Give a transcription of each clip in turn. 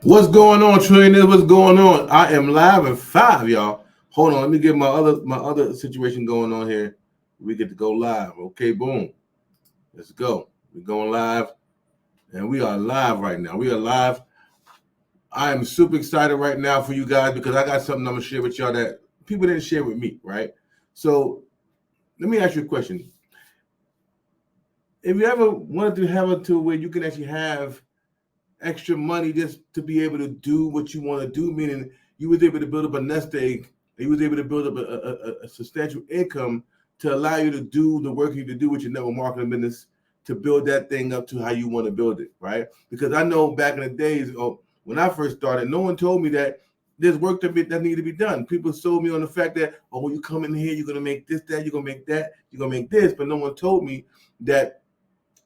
What's going on, trainers? What's going on? I am live at 5, y'all. Hold on, let me get my other situation going on here. We get to go live. Okay, boom. Let's go. We're going live, and we are live right now. We are live. I am super excited right now for you guys because I got something I'm gonna share with y'all that people didn't share with me, right? So let me ask you a question. If you ever wanted to have it to where you can actually have extra money just to be able to do what you want to do, meaning you was able to build up a nest egg, and you was able to build up a substantial income to allow you to do the work you need to do with your network marketing business to build that thing up to how you want to build it, right? Because I know back in the days when I first started, no one told me that there's work that need to be done. People sold me on the fact that, oh, when you come in here, you're gonna make this, that, you're gonna make that, you're gonna make this, but no one told me that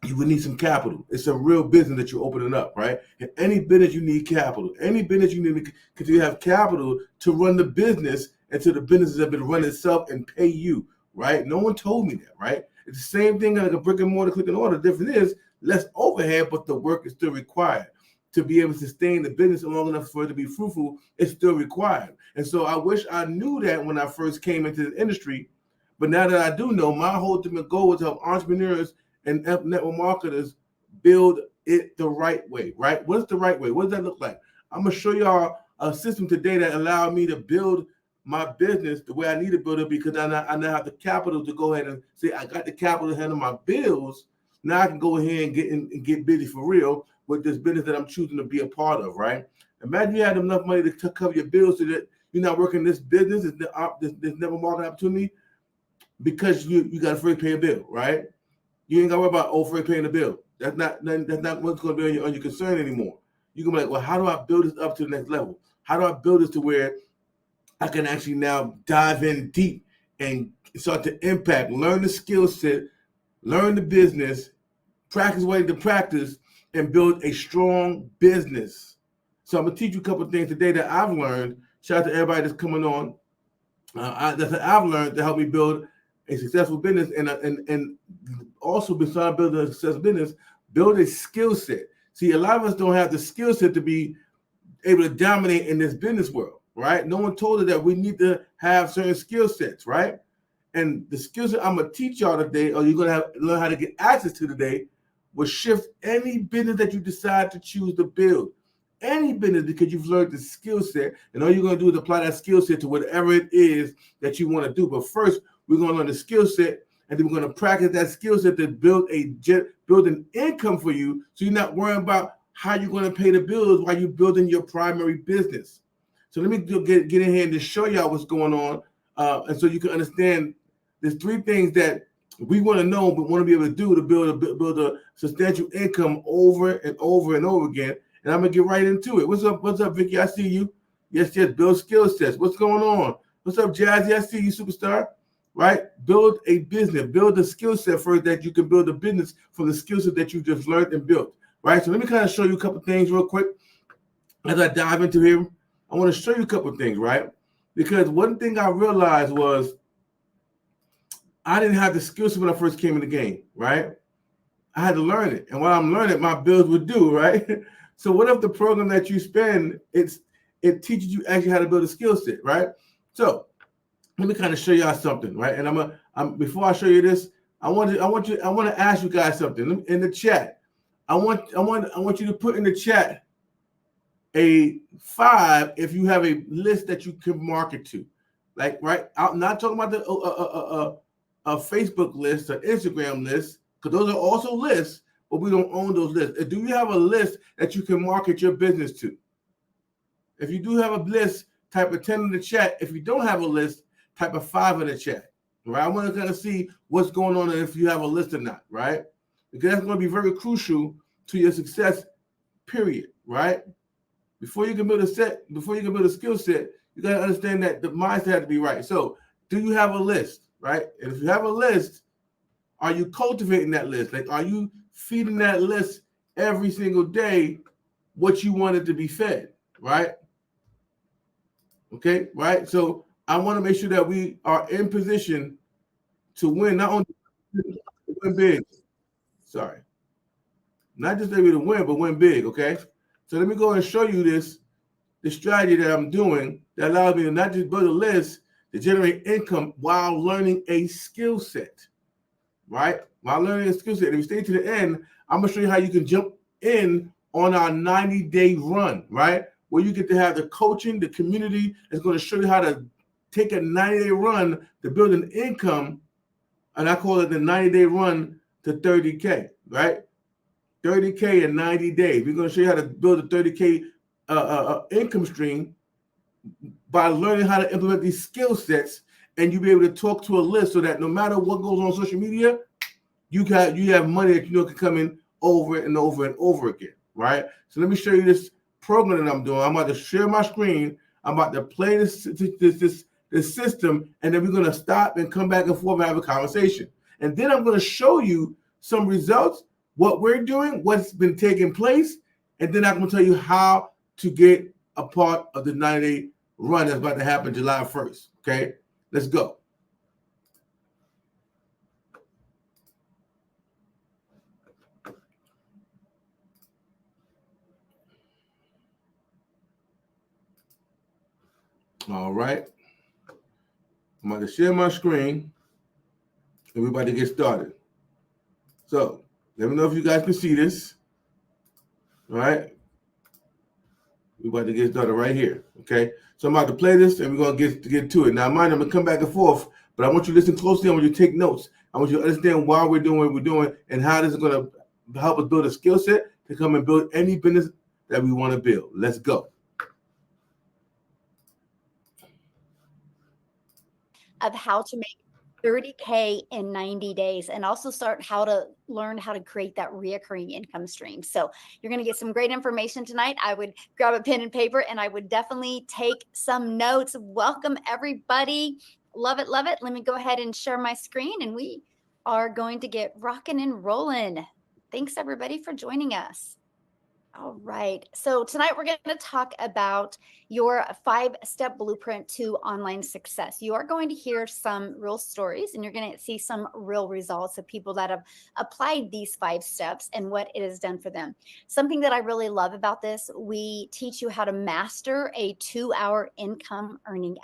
you would need some capital. It's a real business that you're opening up, right? In any business, you need capital. Any business, you need because you have capital to run the business until the business is able to run itself and pay you, right? No one told me that, right? It's the same thing like a brick and mortar, click and order. The difference is less overhead, but the work is still required. To be able to sustain the business long enough for it to be fruitful, it's still required. And so I wish I knew that when I first came into the industry. But now that I do know, my whole ultimate goal is to help entrepreneurs and network marketers build it the right way, right? What's the right way? What does that look like? I'm gonna show y'all a system today that allowed me to build my business the way I need to build it because I now have the capital to go ahead and say I got the capital to handle my bills. Now I can go ahead and get busy for real with this business that I'm choosing to be a part of, right? Imagine you had enough money to cover your bills so that you're not working this business, this network marketing opportunity because you got to first pay a bill, right? You ain't got to worry about first paying the bill. That's not what's going to be on your concern anymore. You can be like, well, how do I build this up to the next level? How do I build this to where I can actually now dive in deep and start to impact, learn the skill set, learn the business, practice what to practice, and build a strong business. So I'm gonna teach you a couple of things today that I've learned. Shout out to everybody that's coming on. That I've learned to help me build a successful business and also besides building a successful business, build a skill set. See, a lot of us don't have the skill set to be able to dominate in this business world, right? No one told us that we need to have certain skill sets, right? And the skills that I'm gonna teach y'all today, or you're gonna learn how to get access to today, will shift any business that you decide to choose to build. Any business because you've learned the skill set, and all you're gonna do is apply that skill set to whatever it is that you want to do. But first, we're gonna learn the skill set, and then we're gonna practice that skill set to build an income for you, so you're not worrying about how you're gonna pay the bills while you're building your primary business. So let me get in here and just show y'all what's going on, and so you can understand. There's three things that we want to know, but want to be able to do to build a substantial income over and over and over again. And I'm gonna get right into it. What's up? What's up, Vicky? I see you. Yes, yes. Build skill sets. What's going on? What's up, Jazzy? I see you, superstar. Right? Build a business. Build a skill set first that you can build a business from the skill set that you just learned and built. Right? So let me kind of show you a couple things real quick as I dive into here. I want to show you a couple things, right? Because one thing I realized was I didn't have the skill set when I first came in the game, right? I had to learn it. And while I'm learning it, my bills would do, right? So what if the program that you spend, it teaches you actually how to build a skill set, right? So let me kind of show y'all something, right? And before I show you this, I want to ask you guys something in the chat. I want you to put in the chat a 5 if you have a list that you can market to. Like, right? I'm not talking about a Facebook list, an Instagram list, because those are also lists, but we don't own those lists. Do you have a list that you can market your business to? If you do have a list, type a 10 in the chat. If you don't have a list, type a 5 in the chat. Right? I want to kind of see what's going on and if you have a list or not, right? Because that's going to be very crucial to your success, period, right? Before you can build a skill set, you got to understand that the mindset has to be right. So, do you have a list, right? And if you have a list, are you cultivating that list? Like, are you feeding that list every single day what you want it to be fed, right? Okay, right? So, I want to make sure that we are in position to win, not only win big. Sorry. Not just maybe to win, but win big, okay? So let me go and show you the strategy that I'm doing that allows me to not just build a list, to generate income while learning a skill set, right? While learning a skill set. If you stay to the end, I'm gonna show you how you can jump in on our 90-day run, right? Where you get to have the coaching, the community is going to show you how to take a 90-day run to build an income, and I call it the 90-day run to 30K, right? 30K in 90 days. We're going to show you how to build a 30K income stream by learning how to implement these skill sets, and you'll be able to talk to a list so that no matter what goes on social media, you have money that you know can come in over and over and over again, right? So let me show you this program that I'm doing. I'm about to share my screen. I'm about to play this system, and then we're going to stop and come back and forth and have a conversation. And then I'm going to show you some results, what we're doing, what's been taking place, and then I'm going to tell you how to get a part of the 90-day run that's about to happen July 1st, okay? Let's go. All right. I'm going to share my screen, and we're about to get started. So let me know if you guys can see this. All right. We're about to get started right here. Okay. So I'm about to play this, and we're going to get to it. Now, mind, I'm going to come back and forth, but I want you to listen closely. I want you to take notes. I want you to understand why we're doing what we're doing and how this is going to help us build a skill set to come and build any business that we want to build. Let's go. Of how to make 30K in 90 days, and also learn how to create that reoccurring income stream. So you're going to get some great information tonight. I would grab a pen and paper, and I would definitely take some notes. Welcome, everybody. Love it, love it. Let me go ahead and share my screen, and we are going to get rocking and rolling. Thanks, everybody, for joining us. All right. So tonight we're going to talk about your 5-step blueprint to online success. You are going to hear some real stories, and you're going to see some real results of people that have applied these 5 steps and what it has done for them. Something that I really love about this, we teach you how to master a 2-hour income earning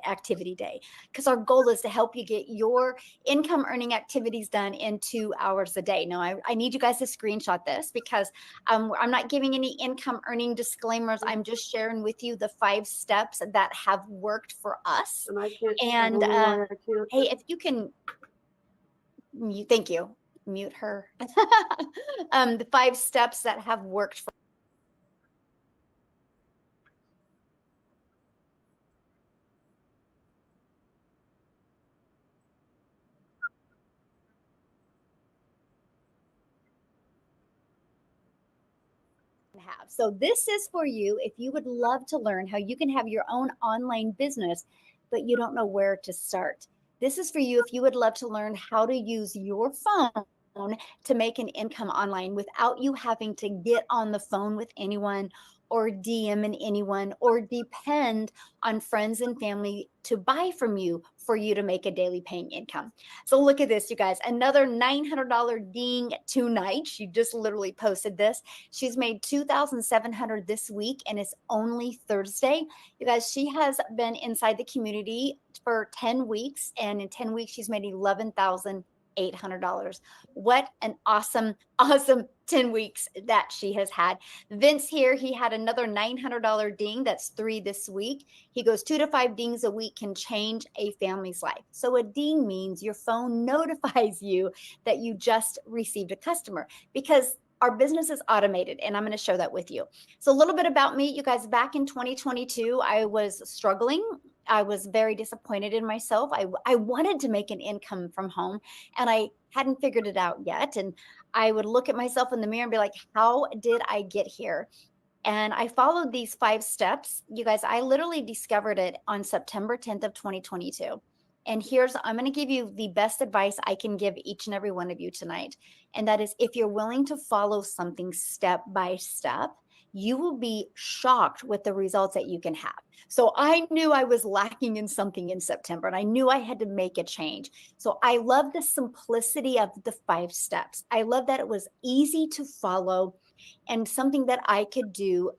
activity day, because our goal is to help you get your income earning activities done in 2 hours a day. Now, I need you guys to screenshot this, because I'm not giving any income earning disclaimers. I'm just sharing with you the 5 steps that have worked for us. And hey, if you can, thank you, mute her. The 5 steps that have worked for have. So this is for you if you would love to learn how you can have your own online business, but you don't know where to start. This is for you if you would love to learn how to use your phone to make an income online without you having to get on the phone with anyone or DM anyone or depend on friends and family to buy from you for you to make a daily paying income. So look at this, you guys, another $900 ding tonight. She just literally posted this. She's made $2,700 this week, and it's only Thursday. You guys, she has been inside the community for 10 weeks, and in 10 weeks, she's made $11,800. What an awesome 10 weeks that she has had. Vince here, he had another $900 ding. That's 3 this week. He goes 2 to 5 dings a week can change a family's life. So a ding means your phone notifies you that you just received a customer, because our business is automated, and I'm going to show that with you. So a little bit about me, you guys. Back in 2022, I was struggling. I was very disappointed in myself. I wanted to make an income from home, and I hadn't figured it out yet. And I would look at myself in the mirror and be like, how did I get here? And I followed these 5 steps. You guys, I literally discovered it on September 10th of 2022. And I'm going to give you the best advice I can give each and every one of you tonight. And that is, if you're willing to follow something step by step, you will be shocked with the results that you can have. So I knew I was lacking in something in September, and I knew I had to make a change. So I love the simplicity of the 5 steps. I love that it was easy to follow. and something that I could do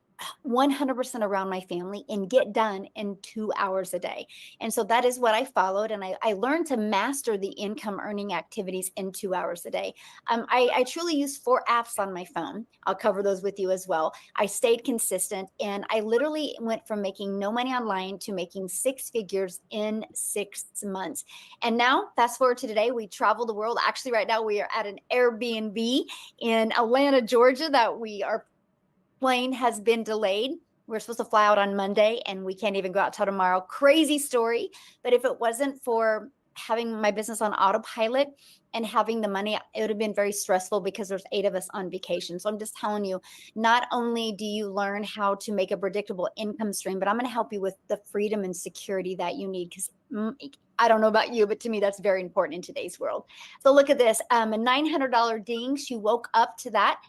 100% around my family and get done in 2 hours a day. And so that is what I followed. And I learned to master the income earning activities in 2 hours a day. I truly use 4 apps on my phone. I'll cover those with you as well. I stayed consistent, and I literally went from making no money online to making six figures in 6 months. And now, fast forward to today, we travel the world. Actually, right now we are at an Airbnb in Atlanta, Georgia, that our plane has been delayed. We're supposed to fly out on Monday, and we can't even go out till tomorrow. Crazy story. But if it wasn't for having my business on autopilot and having the money, it would have been very stressful because there's 8 of us on vacation. So I'm just telling you, not only do you learn how to make a predictable income stream, but I'm going to help you with the freedom and security that you need, because I don't know about you, but to me, that's very important in today's world. So look at this, a $900 ding. She woke up to that.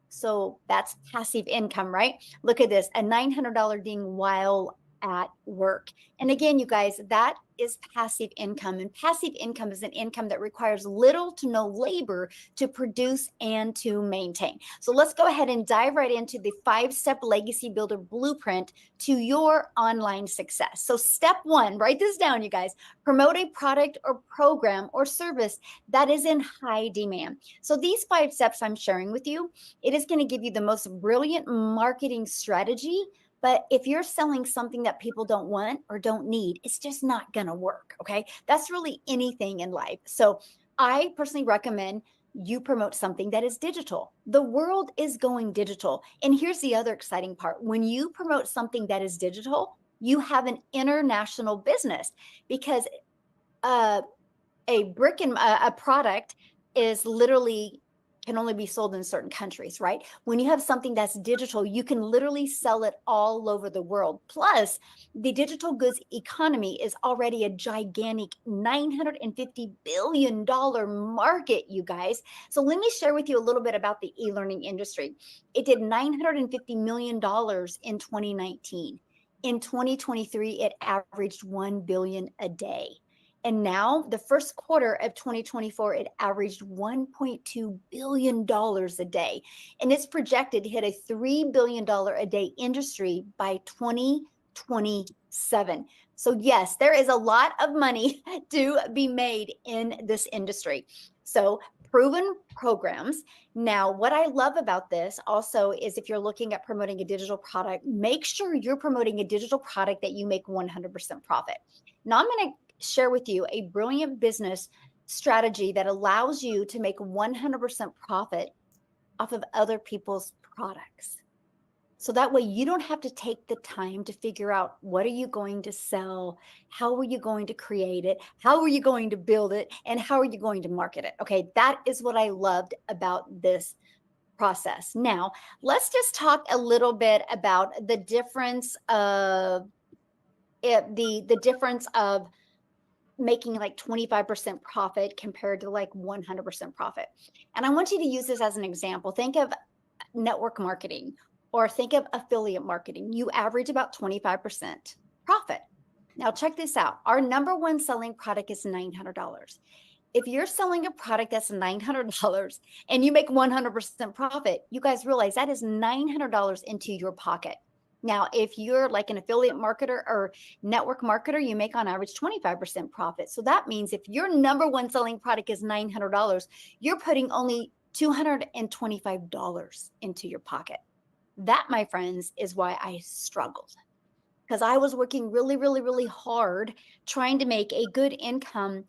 So that's passive income, right? Look at this, a $900 ding while at work. And again, you guys, that is passive income. And passive income is an income that requires little to no labor to produce and to maintain. So let's go ahead and dive right into the 5-step legacy builder blueprint to your online success. So step 1, write this down, you guys: promote a product or program or service that is in high demand. So these 5 steps I'm sharing with you, it is going to give you the most brilliant marketing strategy. But if you're selling something that people don't want or don't need, it's just not going to work. Okay. That's really anything in life. So I personally recommend you promote something that is digital. The world is going digital. And here's the other exciting part: when you promote something that is digital, you have an international business, because a product is literally can only be sold in certain countries, right? When you have something that's digital, you can literally sell it all over the world. Plus, the digital goods economy is already a gigantic $950 billion market, you guys. So let me share with you a little bit about the e-learning industry. It did $950 million in 2019. In 2023, it averaged $1 billion a day. And now, the first quarter of 2024, it averaged $1.2 billion a day. And it's projected to hit a $3 billion a day industry by 2027. So yes, there is a lot of money to be made in this industry. So proven programs. Now, what I love about this also is, if you're looking at promoting a digital product, make sure you're promoting a digital product that you make 100% profit. Now, I'm going to share with you a brilliant business strategy that allows you to make 100% profit off of other people's products. So that way you don't have to take the time to figure out, what are you going to sell? How are you going to create it? How are you going to build it? And how are you going to market it? Okay, that is what I loved about this process. Now, let's just talk a little bit about the difference of the difference of making like 25% profit compared to like 100% profit. And I want you to use this as an example. Think of network marketing, or think of affiliate marketing. You average about 25% profit. Now check this out. Our number one selling product is $900. If you're selling a product that's $900 and you make 100% profit, you guys realize that is $900 into your pocket. Now, if you're like an affiliate marketer or network marketer, you make on average 25% profit. So that means if your number one selling product is $900, you're putting only $225 into your pocket. That, my friends, is why I struggled, because I was working really, really, really hard trying to make a good income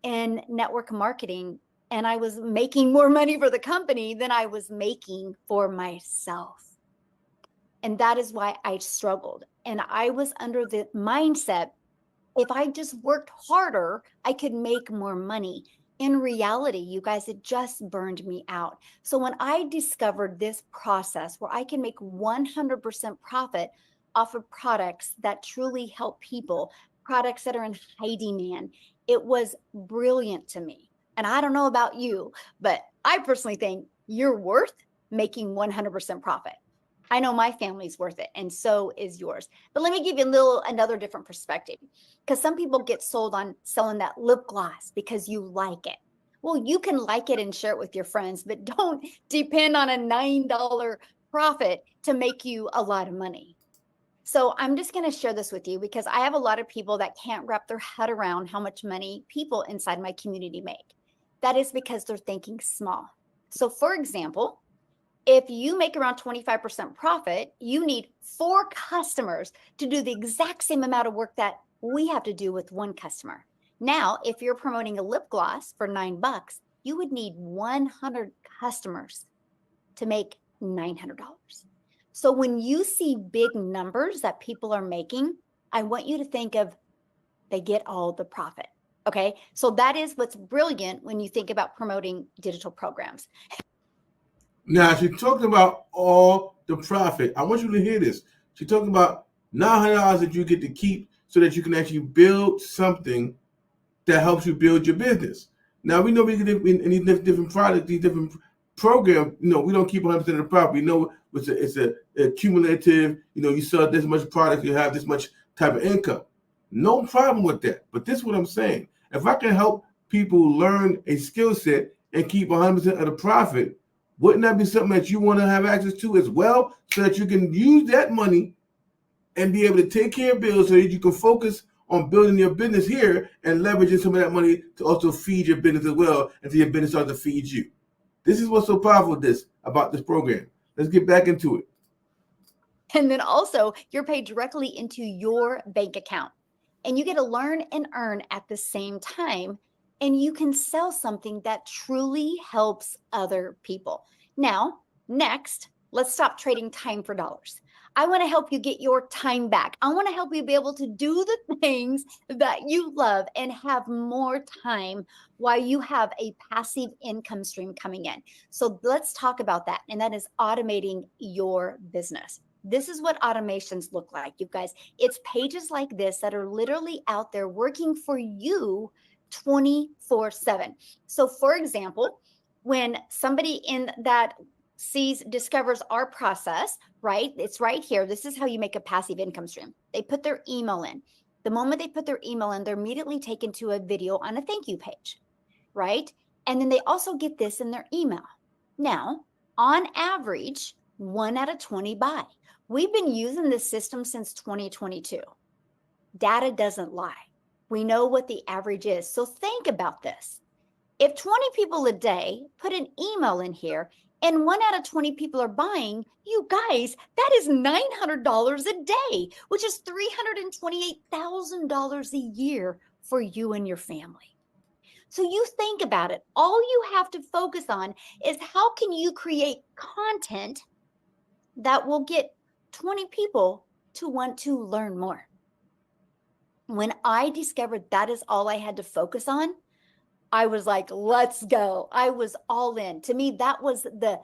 in network marketing. And I was making more money for the company than I was making for myself. And that is why I struggled. And I was under the mindset, if I just worked harder, I could make more money. In reality, you guys, it just burned me out. So when I discovered this process where I can make 100% profit off of products that truly help people, products that are in high demand, it was brilliant to me. And I don't know about you, but I personally think you're worth making 100% profit. I know my family's worth it, and so is yours. But let me give you another different perspective, because some people get sold on selling that lip gloss because you like it. Well, you can like it and share it with your friends, but don't depend on a $9 profit to make you a lot of money. So I'm just going to share this with you because I have a lot of people that can't wrap their head around how much money people inside my community make. That is because they're thinking small. So for example, if you make around 25% profit, you need 4 customers to do the exact same amount of work that we have to do with 1 customer. Now, if you're promoting a lip gloss for $9, you would need 100 customers to make $900. So when you see big numbers that people are making, I want you to think of they get all the profit. Okay. So that is what's brilliant when you think about promoting digital programs. Now, she talked about all the profit. I want you to hear this. She talked about $900 that you get to keep so that you can actually build something that helps you build your business. Now, we know we can in these different products, these different programs, we don't keep 100% of the profit. We know it's a cumulative, you sell this much product, you have this much type of income. No problem with that. But this is what I'm saying. If I can help people learn a skill set and keep 100% of the profit, wouldn't that be something that you want to have access to as well, so that you can use that money and be able to take care of bills so that you can focus on building your business here and leveraging some of that money to also feed your business as well until your business starts to feed you? This is what's so powerful about this program. Let's get back into it. And then also you're paid directly into your bank account and you get to learn and earn at the same time. And you can sell something that truly helps other people. Now, next, let's stop trading time for dollars. I want to help you get your time back. I want to help you be able to do the things that you love and have more time while you have a passive income stream coming in. So let's talk about that. And that is automating your business. This is what automations look like, you guys. It's pages like this that are literally out there working for you 24/7. So for example, when somebody in that discovers our process, right? It's right here. This is how you make a passive income stream. They put their email in. The moment they put their email in, they're immediately taken to a video on a thank you page, right? And then they also get this in their email. Now, on average, 1 out of 20 buy. We've been using this system since 2022. Data doesn't lie. We know what the average is. So think about this. If 20 people a day put an email in here and 1 out of 20 people are buying, you guys, that is $900 a day, which is $328,000 a year for you and your family. So you think about it. All you have to focus on is how can you create content that will get 20 people to want to learn more. When I discovered that is all I had to focus on, I was like, let's go. I was all in. To me, that was the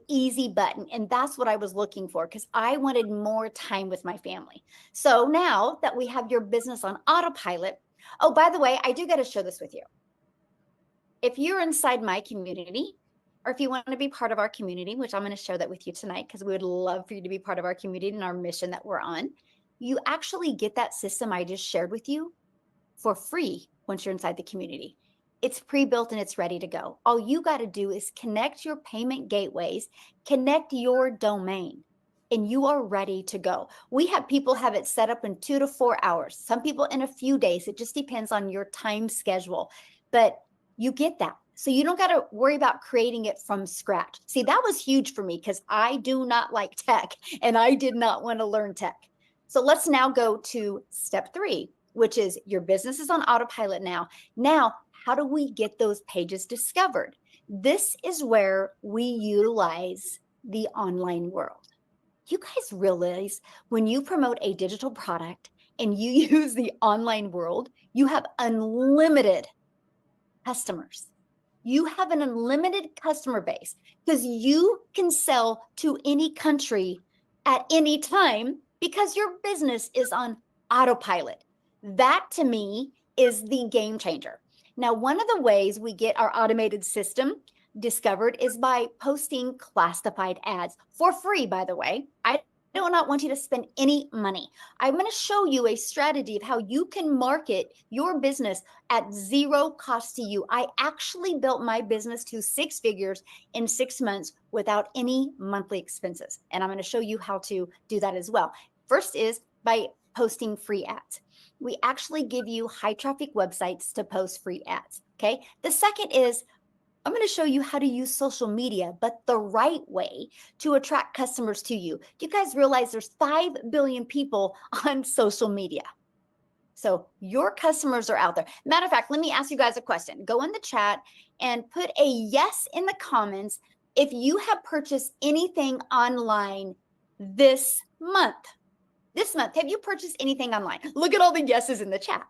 easy button. And that's what I was looking for because I wanted more time with my family. So now that we have your business on autopilot, oh, by the way, I do got to share this with you. If you're inside my community, or if you want to be part of our community, which I'm going to share that with you tonight because we would love for you to be part of our community and our mission that we're on, you actually get that system I just shared with you for free once you're inside the community. It's pre-built and it's ready to go. All you got to do is connect your payment gateways, connect your domain, and you are ready to go. We have people have it set up in 2 to 4 hours. Some people in a few days. It just depends on your time schedule, but you get that. So you don't got to worry about creating it from scratch. See, that was huge for me because I do not like tech and I did not want to learn tech. So let's now go to step 3, which is your business is on autopilot now. Now, how do we get those pages discovered? This is where we utilize the online world. You guys realize when you promote a digital product and you use the online world, you have unlimited customers. You have an unlimited customer base because you can sell to any country at any time because your business is on autopilot. That to me is the game changer. Now, one of the ways we get our automated system discovered is by posting classified ads for free, by the way. I do not want you to spend any money. I'm going to show you a strategy of how you can market your business at zero cost to you. I actually built my business to 6 figures in 6 months without any monthly expenses. And I'm going to show you how to do that as well. First is by posting free ads. We actually give you high traffic websites to post free ads. Okay. The second is I'm going to show you how to use social media, but the right way to attract customers to you. Do you guys realize there's 5 billion people on social media? So your customers are out there. Matter of fact, let me ask you guys a question. Go in the chat and put a yes in the comments if you have purchased anything online this month. This month, have you purchased anything online? Look at all the yeses in the chat.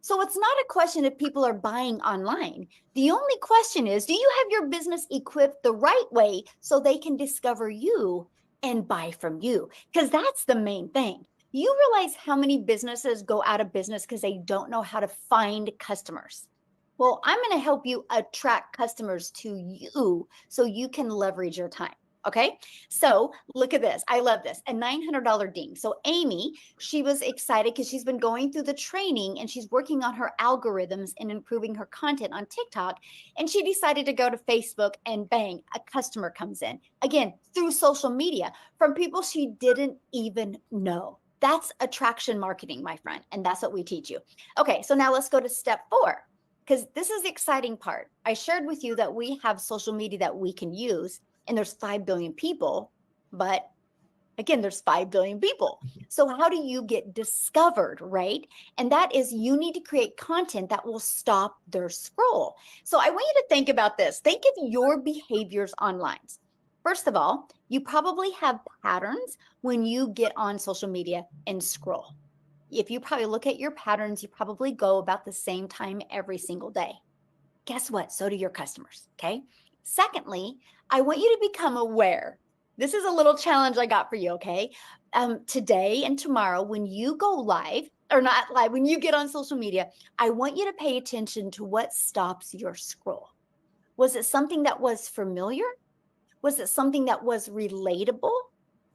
So it's not a question if people are buying online. The only question is, do you have your business equipped the right way so they can discover you and buy from you? Because that's the main thing. You realize how many businesses go out of business because they don't know how to find customers. Well, I'm going to help you attract customers to you so you can leverage your time. Okay, so look at this. I love this, a $900 ding. So Amy, she was excited because she's been going through the training and she's working on her algorithms and improving her content on TikTok. And she decided to go to Facebook and bang, a customer comes in. Again, through social media from people she didn't even know. That's attraction marketing, my friend. And that's what we teach you. Okay, so now let's go to step 4. Because this is the exciting part. I shared with you that we have social media that we can use. And there's 5 billion people, but again, there's 5 billion people. So how do you get discovered, right? And that is you need to create content that will stop their scroll. So I want you to think about this. Think of your behaviors online. First of all, you probably have patterns when you get on social media and scroll. If you probably look at your patterns, you probably go about the same time every single day. Guess what? So do your customers, okay? Secondly, I want you to become aware. This is a little challenge I got for you, okay? Today and tomorrow, when you go live, or not live, when you get on social media, I want you to pay attention to what stops your scroll. Was it something that was familiar? Was it something that was relatable?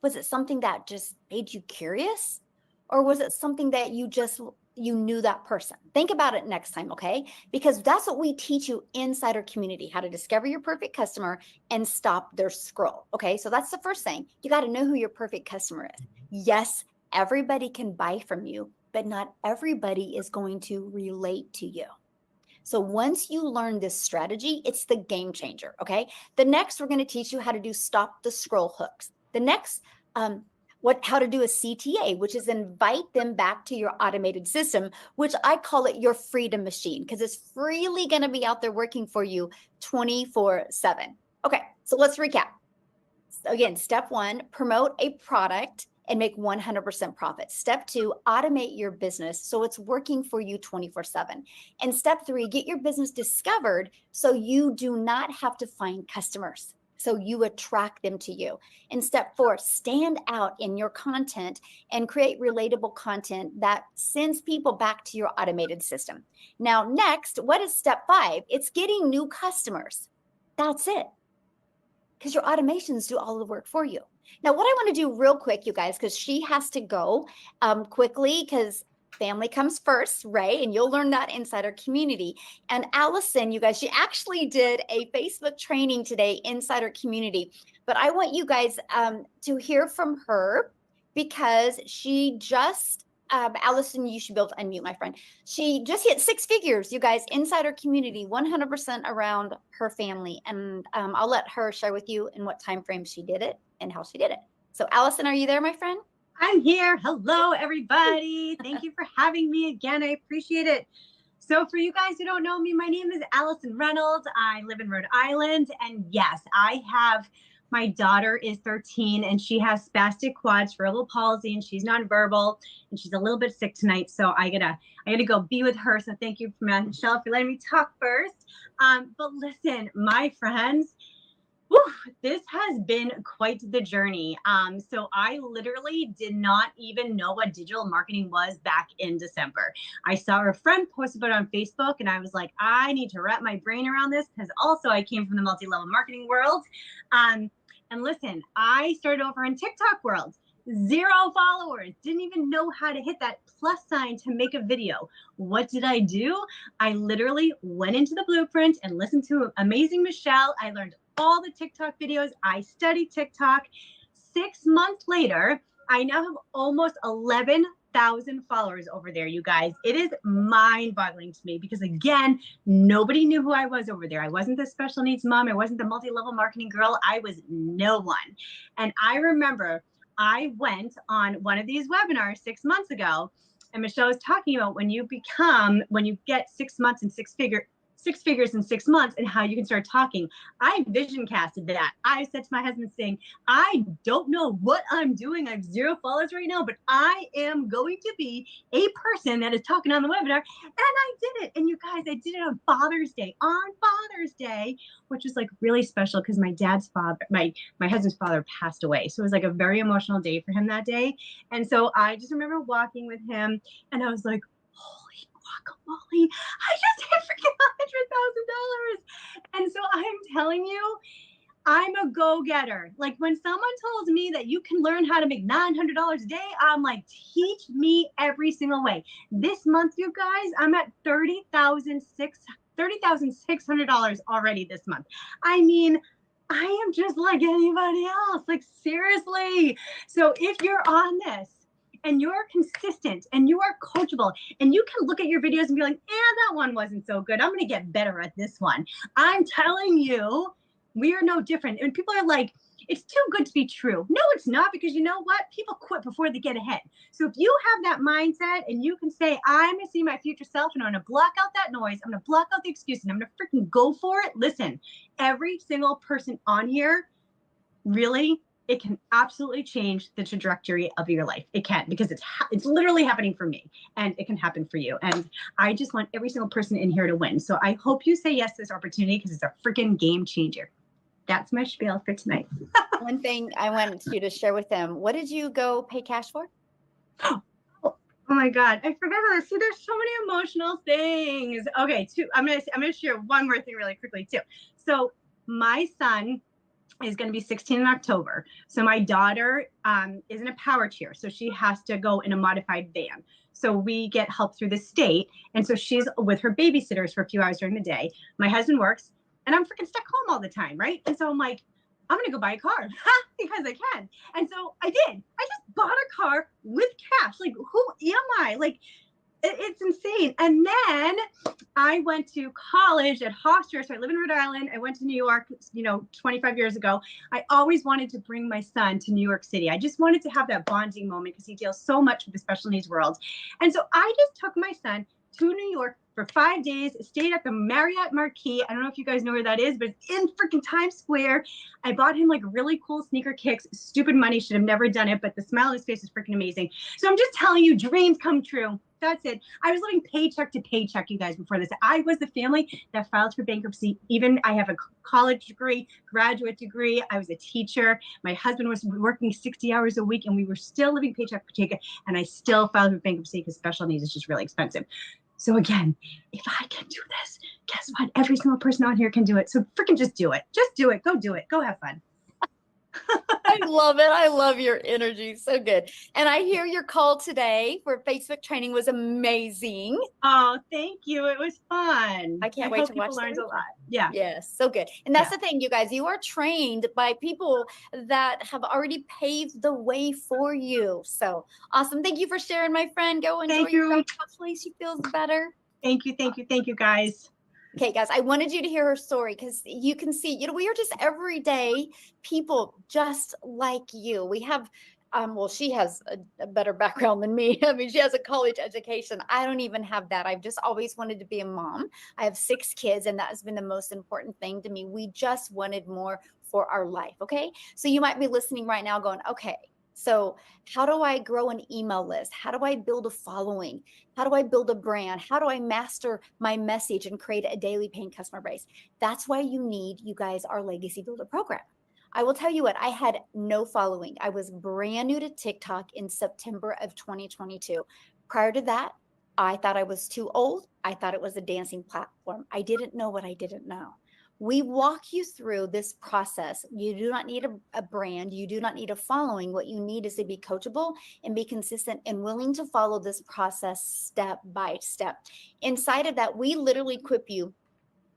Was it something that just made you curious? Or was it something that you knew that person? Think about it next time, okay? Because that's what we teach you inside our community, how to discover your perfect customer and stop their scroll, okay? So that's the first thing. You got to know who your perfect customer is. Yes, everybody can buy from you, but not everybody is going to relate to you. So once you learn this strategy, it's the game changer, okay? The next, we're going to teach you how to do stop the scroll hooks. The next, how to do a CTA, which is invite them back to your automated system, which I call it your freedom machine, because it's freely going to be out there working for you 24/7. Okay, so let's recap. So again, step 1, promote a product and make 100% profit. Step 2, automate your business so it's working for you 24/7. And step 3, get your business discovered so you do not have to find customers. So you attract them to you. And step 4, stand out in your content and create relatable content that sends people back to your automated system. Now, next, what is step 5? It's getting new customers. That's it. Because your automations do all the work for you. Now, what I want to do real quick, you guys, because she has to go quickly because family comes first, right? And you'll learn that inside our community. And Allison, you guys, she actually did a Facebook training today inside our community. But I want you guys to hear from her because she just Allison, you should be able to unmute, my friend. She just hit 6 figures, you guys, inside our community, 100% around her family. And I'll let her share with you in what time frame she did it and how she did it. So Allison, are you there, my friend? I'm here. Hello, everybody. Thank you for having me again. I appreciate it. So for you guys who don't know me, my name is Allison Reynolds. I live in Rhode Island. And yes, my daughter is 13 and she has spastic quad cerebral palsy and she's nonverbal and she's a little bit sick tonight. So I gotta go be with her. So thank you, Michelle, for letting me talk first. But listen, my friends, this has been quite the journey. So I literally did not even know what digital marketing was back in December. I saw a friend post about it on Facebook and I was like, I need to wrap my brain around this because also I came from the multi-level marketing world. And listen, I started over in TikTok world. 0 followers, didn't even know how to hit that plus sign to make a video. What did I do? I literally went into the blueprint and listened to Amazing Michelle. I learned all the TikTok videos. I studied TikTok. 6 months later, I now have almost 11,000 followers over there, you guys. It is mind-boggling to me because, again, nobody knew who I was over there. I wasn't the special needs mom. I wasn't the multi-level marketing girl. I was no one. And I remember I went on one of these webinars 6 months ago, and Michelle was talking about when you get 6 months and six figures in 6 months and how you can start talking. I vision casted that. I said to my husband saying, I don't know what I'm doing. I have 0 followers right now, but I am going to be a person that is talking on the webinar. And I did it. And you guys, I did it on Father's Day, which was like really special because my dad's father, my husband's father passed away. So it was like a very emotional day for him that day. And so I just remember walking with him and I was like, holy guacamole, I just hit freaking $100,000. And so I'm telling you, I'm a go-getter. Like when someone tells me that you can learn how to make $900 a day, I'm like, teach me every single way. This month, you guys, I'm at $30,600 already this month. I mean, I am just like anybody else. Like seriously. So if you're on this, and you're consistent and you are coachable and you can look at your videos and be like, that one wasn't so good. I'm going to get better at this one. I'm telling you, we are no different. And people are like, it's too good to be true. No, it's not, because you know what? People quit before they get ahead. So if you have that mindset and you can say, I'm going to see my future self and I'm going to block out that noise. I'm going to block out the excuses and I'm going to freaking go for it. Listen, every single person on here, really, it can absolutely change the trajectory of your life. It can, because it's literally happening for me and it can happen for you. And I just want every single person in here to win. So I hope you say yes to this opportunity because it's a freaking game changer. That's my spiel for tonight. One thing I wanted you to share with them, what did you go pay cash for? Oh my God, I forgot about this. See, there's so many emotional things. Okay, I'm gonna share one more thing really quickly too. So my son is going to be 16 in October. So my daughter is in a power chair. So she has to go in a modified van. So we get help through the state. And so she's with her babysitters for a few hours during the day. My husband works and I'm freaking stuck home all the time, right? And so I'm like, I'm going to go buy a car because I can. And so I did. I just bought a car with cash. Like, who am I? Like, it's insane. And then I went to college at Hofstra. So I live in Rhode Island. I went to New York, 25 years ago. I always wanted to bring my son to New York City. I just wanted to have that bonding moment because he deals so much with the special needs world. And so I just took my son to New York for 5 days, stayed at the Marriott Marquis. I don't know if you guys know where that is, but it's in freaking Times Square. I bought him like really cool sneaker kicks. Stupid money, should have never done it, but the smile on his face is freaking amazing. So I'm just telling you, dreams come true. That's it. I was living paycheck to paycheck, you guys, before this. I was the family that filed for bankruptcy. Even I have a college degree, graduate degree. I was a teacher. My husband was working 60 hours a week and we were still living paycheck to paycheck. And I still filed for bankruptcy because special needs is just really expensive. So again, if I can do this, guess what? Every single person on here can do it. So freaking just do it. Just do it. Go do it. Go have fun. I love it. I love your energy. So good. And I hear your call today for Facebook training was amazing. Oh, thank you. It was fun. I can't wait to watch. Learned a lot. Yeah. Yes. So good. And that's the thing, you guys, you are trained by people that have already paved the way for you. So awesome. Thank you for sharing, my friend. Go enjoy your day. Hopefully she feels better. Thank you. Thank you. Thank you, guys. Okay, guys, I wanted you to hear her story because you can see, we are just everyday people just like you. We have, well, she has a better background than me. I mean, she has a college education. I don't even have that. I've just always wanted to be a mom. I have 6 kids, and that has been the most important thing to me. We just wanted more for our life, okay? So you might be listening right now going, okay, so how do I grow an email list? How do I build a following? How do I build a brand? How do I master my message and create a daily paying customer base? That's why you need, you guys, our Legacy Builder program. I will tell you what, I had no following. I was brand new to TikTok in September of 2022. Prior to that, I thought I was too old. I thought it was a dancing platform. I didn't know what I didn't know. We walk you through this process. You do not need a brand. You do not need a following. What you need is to be coachable and be consistent and willing to follow this process step by step. Inside of that, we literally equip you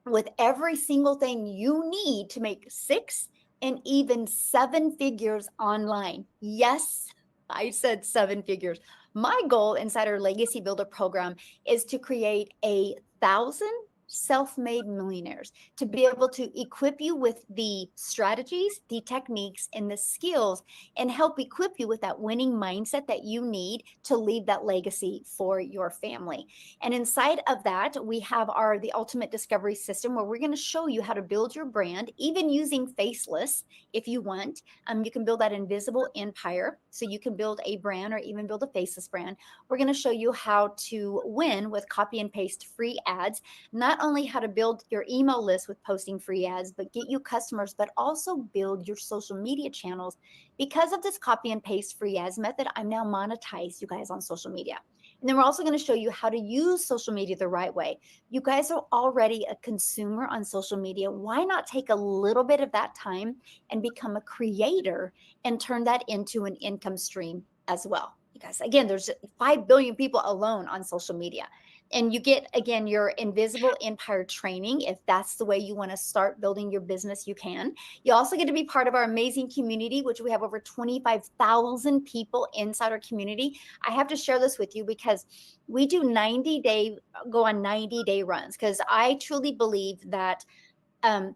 with every single thing you need to make 6 and even 7 figures online. Yes, I said 7 figures. My goal inside our Legacy Builder program is to create 1,000 self-made millionaires, to be able to equip you with the strategies, the techniques, and the skills, and help equip you with that winning mindset that you need to leave that legacy for your family. And inside of that, we have the ultimate discovery system, where we're going to show you how to build your brand, even using faceless if you want. You can build that invisible empire, so you can build a brand or even build a faceless brand. We're going to show you how to win with copy and paste free ads, not only how to build your email list with posting free ads, but get you customers, but also build your social media channels. Because of this copy and paste free ads method, I'm now monetized, you guys, on social media. And then we're also going to show you how to use social media the right way. You guys are already a consumer on social media. Why not take a little bit of that time and become a creator and turn that into an income stream as well? You guys, again, there's 5 billion people alone on social media. And you get, again, your invisible empire training. If that's the way you want to start building your business, you can. You also get to be part of our amazing community, which we have over 25,000 people inside our community. I have to share this with you because we do go on 90-day runs, because I truly believe that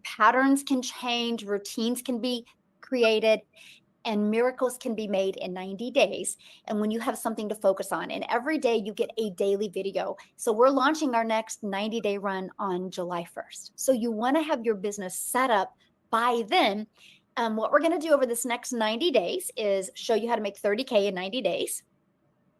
patterns can change, routines can be created, and miracles can be made in 90 days. And when you have something to focus on, and every day you get a daily video. So we're launching our next 90-day run on July 1st. So you want to have your business set up by then. What we're going to do over this next 90 days is show you how to make 30K in 90 days.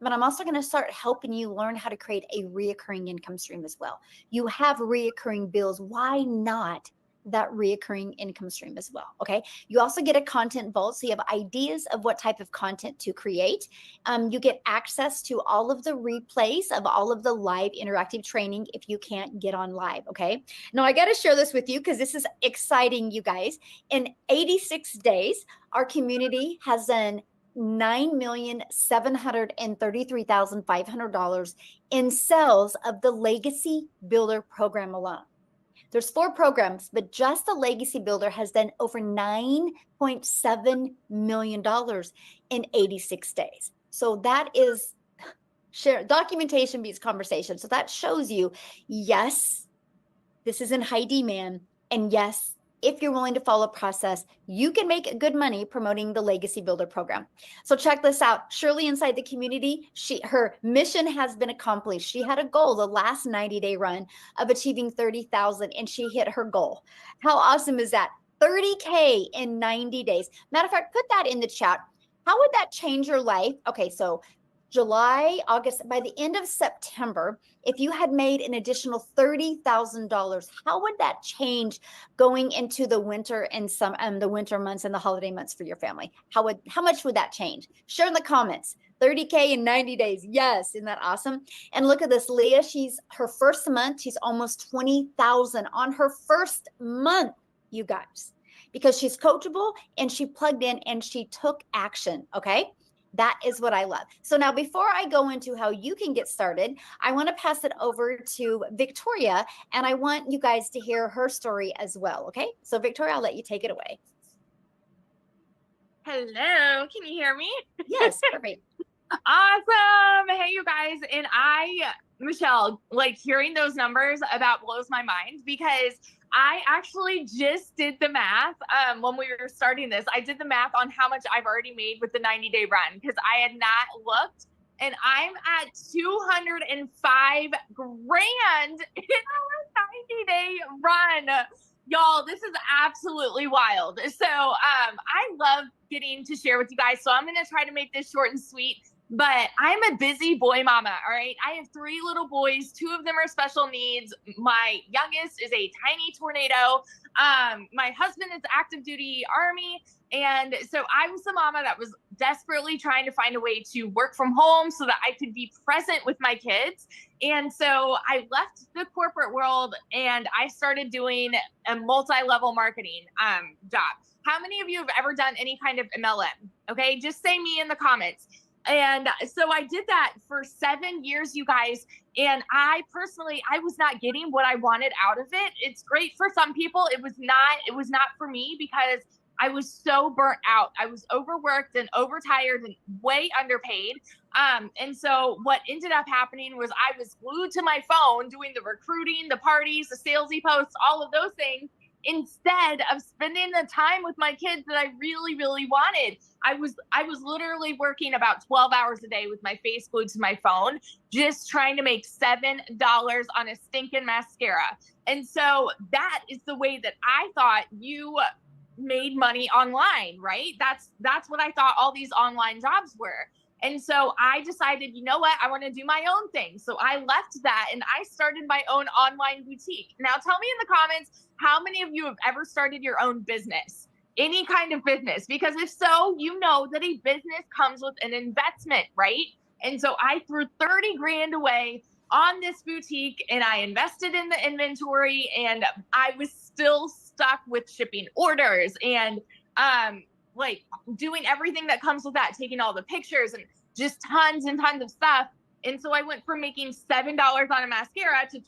But I'm also going to start helping you learn how to create a reoccurring income stream as well. You have reoccurring bills. Why not that reoccurring income stream as well? Okay. You also get a content vault, so you have ideas of what type of content to create. You get access to all of the replays of all of the live interactive training if you can't get on live. Okay. Now I got to share this with you because this is exciting, you guys. In 86 days, our community has done $9,733,500 in sales of the Legacy Builder program alone. There's 4 programs, but just the Legacy Builder has done over $9.7 million in 86 days. So that is documentation beats conversation. So that shows you, yes, this is in high demand. And yes, if you're willing to follow a process, you can make good money promoting the Legacy Builder program. So check this out. Shirley inside the community, her mission has been accomplished. She had a goal the last 90-day run of achieving 30,000, and she hit her goal. How awesome is that? 30K in 90 days. Matter of fact, put that in the chat. How would that change your life? Okay, so July, August, by the end of September, if you had made an additional $30,000, how would that change going into the winter and the winter months and the holiday months for your family? How much would that change? Share in the comments. 30K in 90 days. Yes, isn't that awesome? And look at this, Leah. Her first month, she's almost 20,000 on her first month, you guys, because she's coachable and she plugged in and she took action. Okay. That is what I love. So now, before I go into how you can get started, I want to pass it over to Victoria, and I want you guys to hear her story as well. Okay. So Victoria, I'll let you take it away. Hello. Can you hear me? Yes. Perfect. Awesome. Hey, you guys. And Michelle, like hearing those numbers about blows my mind, because I actually just did the math when we were starting this. I did the math on how much I've already made with the 90-day run, because I had not looked, and I'm at 205 grand in our 90-day run. Y'all, this is absolutely wild. So I love getting to share with you guys. So I'm going to try to make this short and sweet. but I'm a busy boy mama. All right. I have 3 little boys. 2 of them are special needs. My youngest is a tiny tornado. My husband is active duty Army. And so I was the mama that was desperately trying to find a way to work from home so that I could be present with my kids. And so I left the corporate world and I started doing a multi-level marketing job. How many of you have ever done any kind of MLM? Okay, just say me in the comments. And so I did that for 7 years, you guys. And I personally, I was not getting what I wanted out of it. It's great for some people. It was not for me because I was so burnt out. I was overworked and overtired and way underpaid. And so what ended up happening was I was glued to my phone doing the recruiting, the parties, the salesy posts, all of those things, instead of spending the time with my kids that I really, really wanted. I was literally working about 12 hours a day with my face glued to my phone, just trying to make $7 on a stinking mascara. And so that is the way that I thought you made money online, right? That's what I thought all these online jobs were. And so I decided, you know what? I want to do my own thing. So I left that and I started my own online boutique. Now tell me in the comments, how many of you have ever started your own business? Any kind of business? Because if so, you know that a business comes with an investment, right? And so I threw 30 grand away on this boutique and I invested in the inventory, and I was still stuck with shipping orders and like doing everything that comes with that, taking all the pictures and just tons and tons of stuff. And so I went from making $7 on a mascara to $20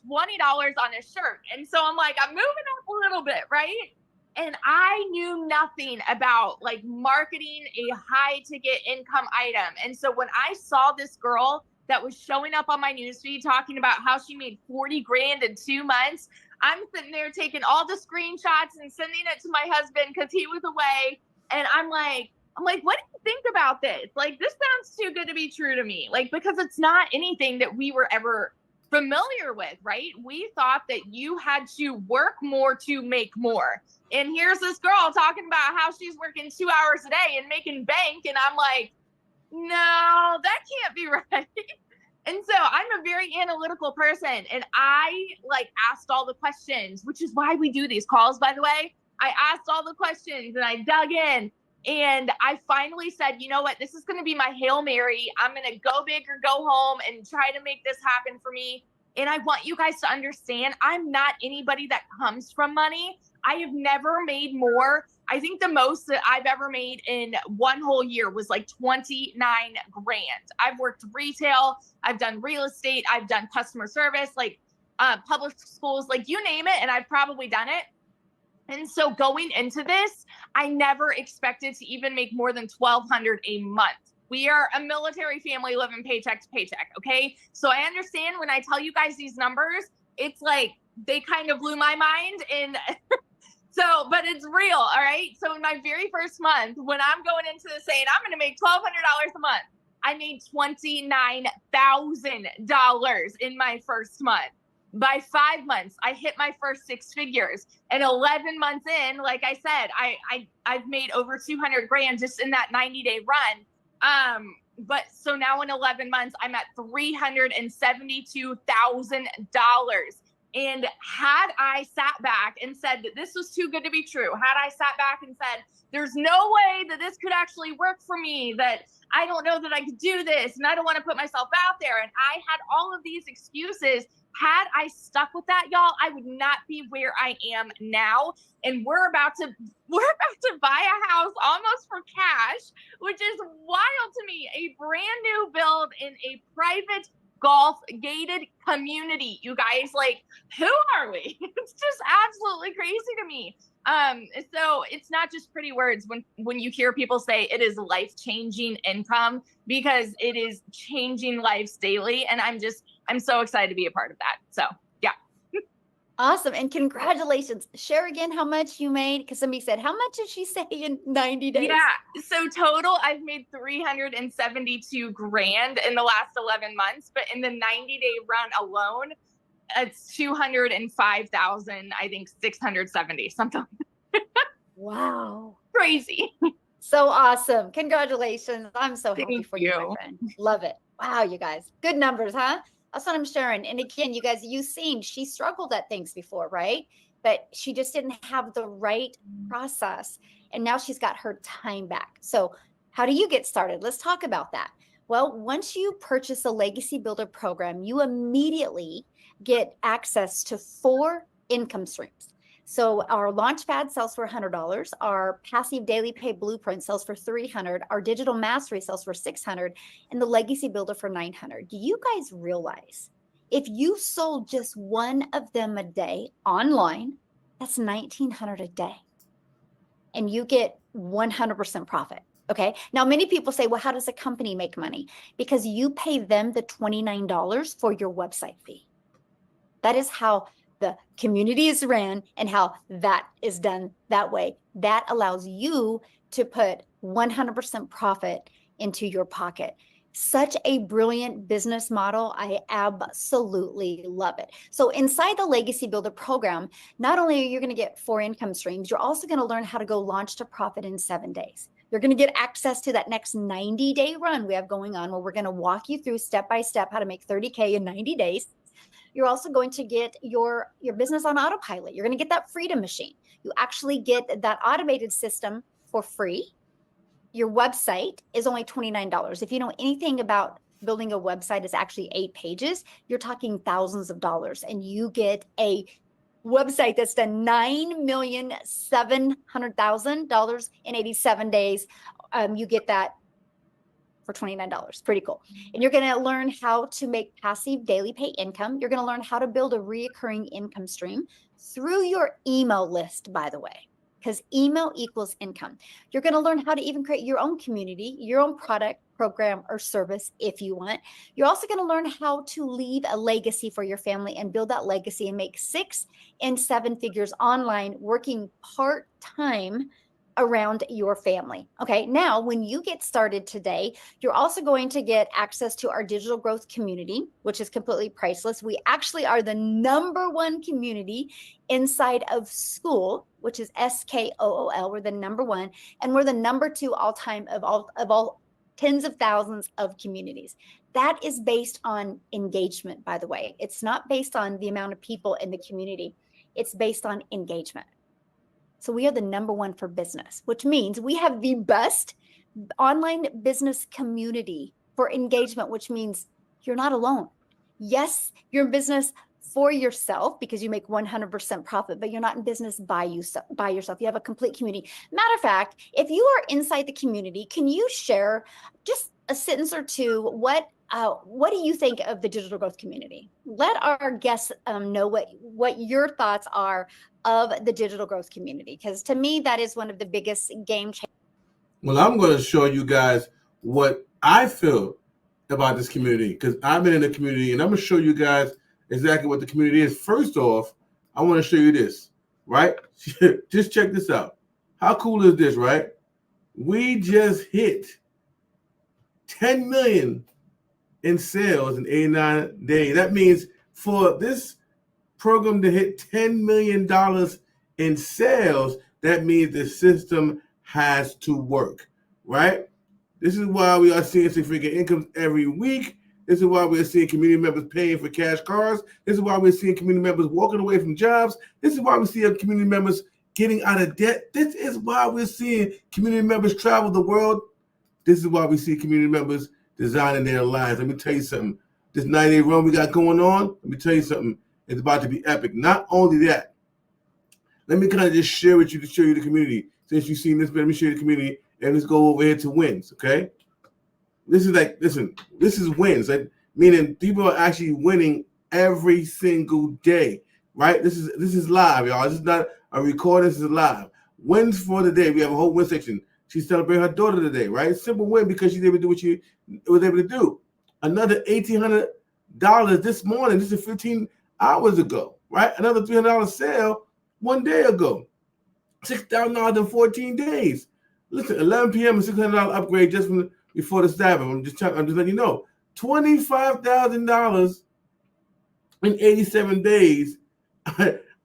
on a shirt. And so I'm like, I'm moving up a little bit, right? And I knew nothing about like marketing a high ticket income item. And so when I saw this girl that was showing up on my newsfeed talking about how she made 40 grand in 2 months, I'm sitting there taking all the screenshots and sending it to my husband because he was away. And I'm like, what do you think about this? Like, this sounds too good to be true to me. Like, because it's not anything that we were ever familiar with, right? We thought that you had to work more to make more. And here's this girl talking about how she's working 2 hours a day and making bank. And I'm like, no, that can't be right. And so I'm a very analytical person, and I like asked all the questions, which is why we do these calls, by the way. I asked all the questions and I dug in, and I finally said, you know what, this is going to be my Hail Mary. I'm going to go big or go home and try to make this happen for me. And I want you guys to understand, I'm not anybody that comes from money. I have never made more. I think the most that I've ever made in one whole year was like 29 grand. I've worked retail, I've done real estate, I've done customer service, like public schools, like you name it, and I've probably done it. And so going into this, I never expected to even make more than $1,200 a month. We are a military family living paycheck to paycheck, okay? So I understand when I tell you guys these numbers, it's like they kind of blew my mind. And so, but it's real, all right? So in my very first month, when I'm going into this saying I'm gonna make $1,200 a month, I made $29,000 in my first month. By 5 months, I hit my first 6 figures. And 11 months in, like I said, I've made over 200 grand just in that 90-day run. But so now in 11 months, I'm at $372,000. And had I sat back and said that this was too good to be true, had I sat back and said, there's no way that this could actually work for me, that I don't know that I could do this, and I don't want to put myself out there, and I had all of these excuses, had I stuck with that, y'all, I would not be where I am now. And we're about to buy a house almost for cash, which is wild to me. A brand new build in a private golf gated community. You guys, like, who are we? It's just absolutely crazy to me. So it's not just pretty words when you hear people say it is life-changing income, because it is changing lives daily. And I'm so excited to be a part of that. So yeah. Awesome. And congratulations. Share again how much you made, because somebody said, how much did she say in 90 days? Yeah. So total, I've made 372 grand in the last 11 months, but in the 90-day run alone, it's 205,000, I think 670, something. Wow. Crazy. So awesome. Congratulations. I'm so happy Thank for you, my you. friend. Love it. Wow, you guys. Good numbers, huh? That's what I'm sharing. And again, you guys, you've seen she struggled at things before, right? But she just didn't have the right process. And now she's got her time back. So, how do you get started? Let's talk about that. Well, once you purchase a Legacy Builder program, you immediately get access to 4 income streams. So our Launchpad sells for $100. Our Passive Daily Pay Blueprint sells for $300. Our Digital Mastery sells for $600, and the Legacy Builder for $900. Do you guys realize if you sold just one of them a day online, that's $1,900 a day, and you get 100% profit? Okay. Now, many people say, well, how does a company make money? Because you pay them the $29 for your website fee. That is how the community is ran and how that is done that way. That allows you to put 100% profit into your pocket. Such a brilliant business model. I absolutely love it. So inside the Legacy Builder program, not only are you going to get 4 income streams, you're also going to learn how to go launch to profit in 7 days. You're going to get access to that next 90-day run we have going on, where we're going to walk you through step by step how to make 30K in 90 days. You're also going to get your business on autopilot. You're going to get that freedom machine. You actually get that automated system for free. Your website is only $29. If you know anything about building a website, it's actually 8 pages. You're talking thousands of dollars, and you get a website that's done $9,700,000 in 87 days. You get that for $29. Pretty cool. And you're going to learn how to make passive daily pay income. You're going to learn how to build a recurring income stream through your email list, by the way, because email equals income. You're going to learn how to even create your own community, your own product, program, or service if you want. You're also going to learn how to leave a legacy for your family and build that legacy and make 6 and 7 figures online, working part-time around your family. Okay. Now, when you get started today, you're also going to get access to our digital growth community, which is completely priceless. We actually are the #1 community inside of school, which is SKOOL. We're the #1, and we're the #2 all time of all tens of thousands of communities. That is based on engagement, by the way. It's not based on the amount of people in the community. It's based on engagement. So we are the #1 for business, which means we have the best online business community for engagement, which means you're not alone. Yes, you're in business for yourself because you make 100% profit, but you're not in business by yourself. You have a complete community. Matter of fact, if you are inside the community, can you share just a sentence or two? What do you think of the digital growth community? Let our guests know what your thoughts are of the digital growth community, because to me, that is one of the biggest game changers. Well, I'm going to show you guys what I feel about this community, because I've been in the community, and I'm going to show you guys exactly what the community is. First off, I want to show you this, right? Just check this out. How cool is this, right? We just hit 10 million in sales in 89 days. That means for this program to hit $10 million in sales, that means the system has to work, right? This is why we are seeing six-figure incomes every week. This is why we're seeing community members paying for cash cars. This is why we're seeing community members walking away from jobs. This is why we see community members getting out of debt. This is why we're seeing community members travel the world. This is why we see community members designing their lives. Let me tell you something. This 90-day run we got going on, let me tell you something. It's about to be epic. Not only that, let me kind of just share with you to show you the community. Since you've seen this, let me show you the community, and let's go over here to wins, okay? This is like, listen, this is wins, like, meaning people are actually winning every single day, right? This is live, y'all. This is not a recording. This is live. Wins for the day. We have a whole win section. She's celebrating her daughter today, right? Simple win because she's able to do what she was able to do. Another $1,800 this morning. This is 15 hours ago, right? Another $300 sale 1 day ago. $6,000 in 14 days. Listen, 11 p.m. a $600 upgrade just from before the stabbing. I'm just letting you know. $25,000 in 87 days.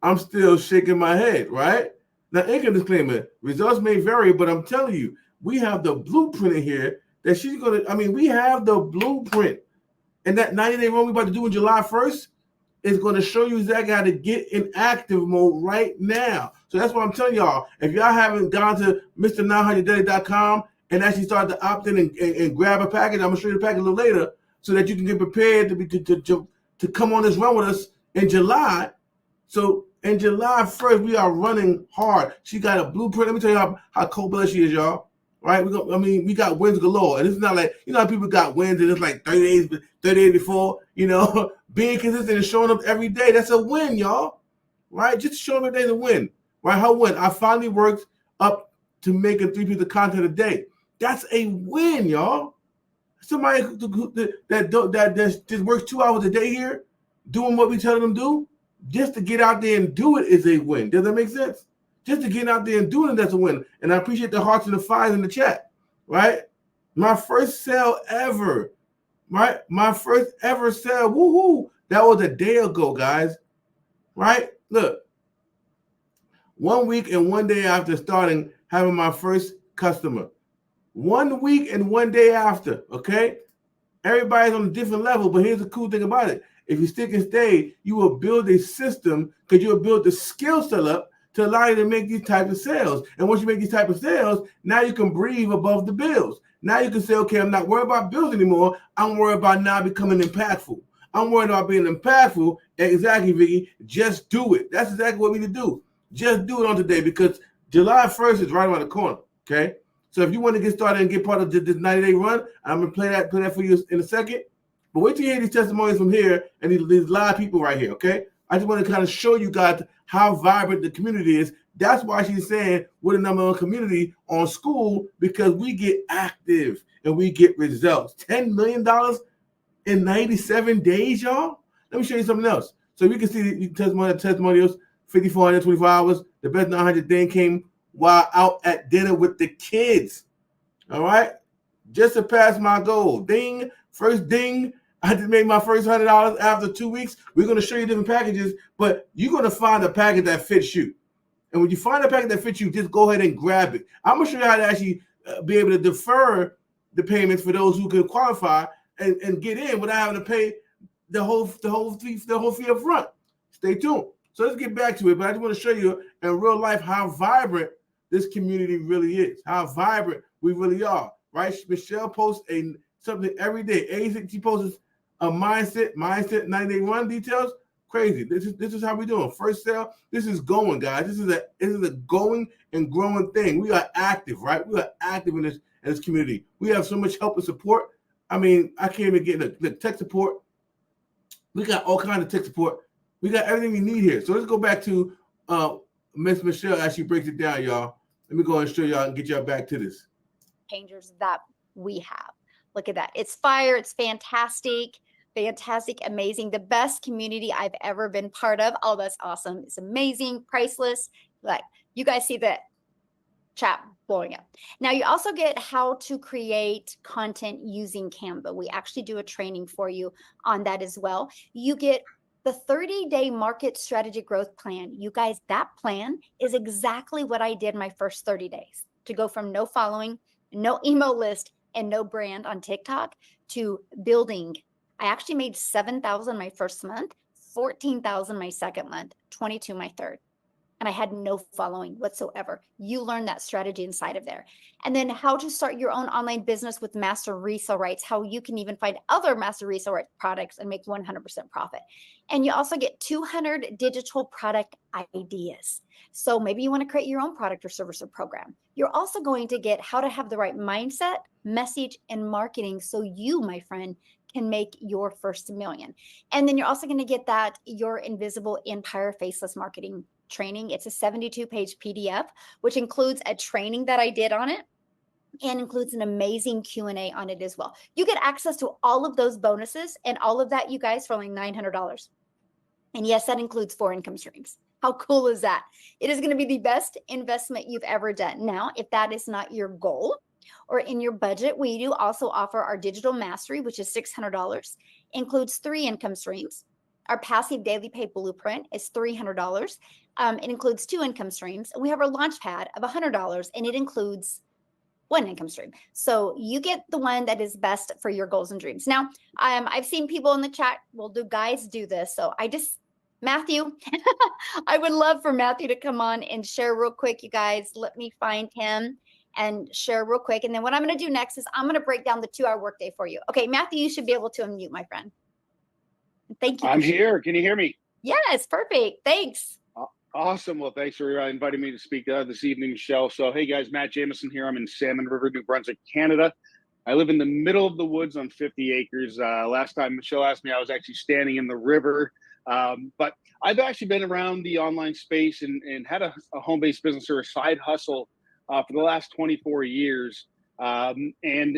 I'm still shaking my head, right? Now, income disclaimer, results may vary, but I'm telling you, we have the blueprint in here that she's going to, I mean, we have the blueprint. And that 90-day run we're about to do in July 1st is going to show you exactly how to get in active mode right now. So that's what I'm telling y'all. If y'all haven't gone to Mr.900daily.com and actually start to opt in and grab a package, I'm going to show you the package a little later so that you can get prepared to come on this run with us in July. So in July 1st, we are running hard. She got a blueprint. Let me tell you how cold-blooded she is, y'all. Right? We got wins galore. And it's not like, you know how people got wins and it's like 30 days before, you know, being consistent and showing up every day. That's a win, y'all. Right? Just showing up every day is a win. Right? How win? I finally worked up to making 3 pieces of content a day. That's a win, y'all. Somebody that just works 2 hours a day here, doing what we tell them to do, just to get out there and do it is a win. Does that make sense? Just to get out there and doing it, that's a win. And I appreciate the hearts and the fires in the chat, right? My first sale ever, right? My first ever sale, woohoo! That was a day ago, guys, right? Look, 1 week and 1 day after starting having my first customer. 1 week and 1 day after, okay? Everybody's on a different level, but here's the cool thing about it. If you stick and stay, you will build a system because you will build the skill set up to allow you to make these types of sales. And once you make these types of sales, now you can breathe above the bills. Now you can say, okay, I'm not worried about bills anymore. I'm worried about now becoming impactful. I'm worried about being impactful. Exactly, Vicky. Just do it. That's exactly what we need to do. Just do it on today because July 1st is right around the corner, okay? So if you want to get started and get part of this 90-day run, I'm going to play that for you in a second. But wait till you hear these testimonies from here and these live people right here, okay? I just want to kind of show you guys how vibrant the community is. That's why she's saying we're the number one community on school because we get active and we get results. $10 million in 97 days, y'all? Let me show you something else. So you can see the testimonials, 5,424 hours. The best 900 thing came while out at dinner with the kids. All right? Just surpassed my goal. Ding. First ding. I just made my first $100 after 2 weeks. We're going to show you different packages, but you're going to find a package that fits you. And when you find a package that fits you, just go ahead and grab it. I'm going to show you how to actually be able to defer the payments for those who can qualify and get in without having to pay the whole fee up front. Stay tuned. So let's get back to it. But I just want to show you in real life how vibrant this community really is, how vibrant we really are, right? Michelle posts something every day. She posts a mindset 90-day run details. Crazy. This is how we're doing. First sale. This is going, guys. This is a going and growing thing. We are active, right? We are active in this community. We have so much help and support. I mean, I can't even get the tech support. We got all kinds of tech support. We got everything we need here. So let's go back to Miss Michelle as she breaks it down, y'all. Let me go and show y'all and get y'all back to this. Changers that we have. Look at that. It's fire. It's fantastic. Fantastic, amazing, the best community I've ever been part of. Oh, that's awesome. It's amazing, priceless. Like, you guys see the chat blowing up. Now you also get how to create content using Canva. We actually do a training for you on that as well. You get the 30-day market strategy growth plan. You guys, that plan is exactly what I did my first 30 days to go from no following, no email list, and no brand on TikTok to building. I actually made 7,000 my first month, 14,000 my second month, 22 my third. And I had no following whatsoever. You learn that strategy inside of there. And then how to start your own online business with master resale rights, how you can even find other master resale rights products and make 100% profit. And you also get 200 digital product ideas. So maybe you want to create your own product or service or program. You're also going to get how to have the right mindset, message, and marketing so you, my friend, can make your first million. And then you're also going to get that Your Invisible Empire Faceless Marketing training. It's a 72-page PDF, which includes a training that I did on it and includes an amazing Q&A on it as well. You get access to all of those bonuses and all of that, you guys, for only $900. And yes, that includes 4 income streams. How cool is that? It is going to be the best investment you've ever done. Now, if that is not your goal, or in your budget, we do also offer our digital mastery, which is $600, includes 3 income streams. Our passive daily pay blueprint is $300. It includes 2 income streams. And we have our launch pad of $100, and it includes one income stream. So you get the one that is best for your goals and dreams. Now, I've seen people in the chat, well, do guys do this? So Matthew, I would love for Matthew to come on and share real quick, you guys. Let me find him and share real quick. And then what I'm going to do next is I'm going to break down the 2-hour workday for you. Okay, Matthew, you should be able to unmute, my friend. Thank you. I'm here. Can you hear me? Yes, perfect. Thanks. Awesome. Well, thanks for inviting me to speak this evening, Michelle. So, hey guys, Matt Jameson here. I'm in Salmon River, New Brunswick, Canada. I live in the middle of the woods on 50 acres. Last time Michelle asked me, I was actually standing in the river. But I've actually been around the online space and had a home-based business or a side hustle for the last 24 years. And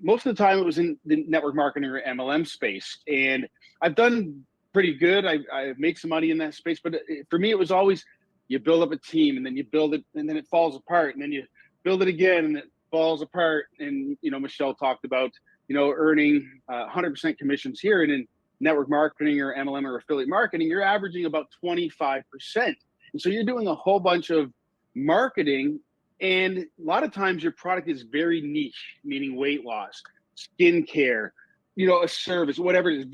most of the time it was in the network marketing or MLM space. And I've done pretty good. I've made some money in that space. But for me, it was always you build up a team and then you build it and then it falls apart. And then you build it again and it falls apart. And, Michelle talked about, earning 100% commissions here. And in network marketing or MLM or affiliate marketing, you're averaging about 25%. And so you're doing a whole bunch of marketing. And a lot of times your product is very niche, meaning weight loss, skincare, a service, whatever it is,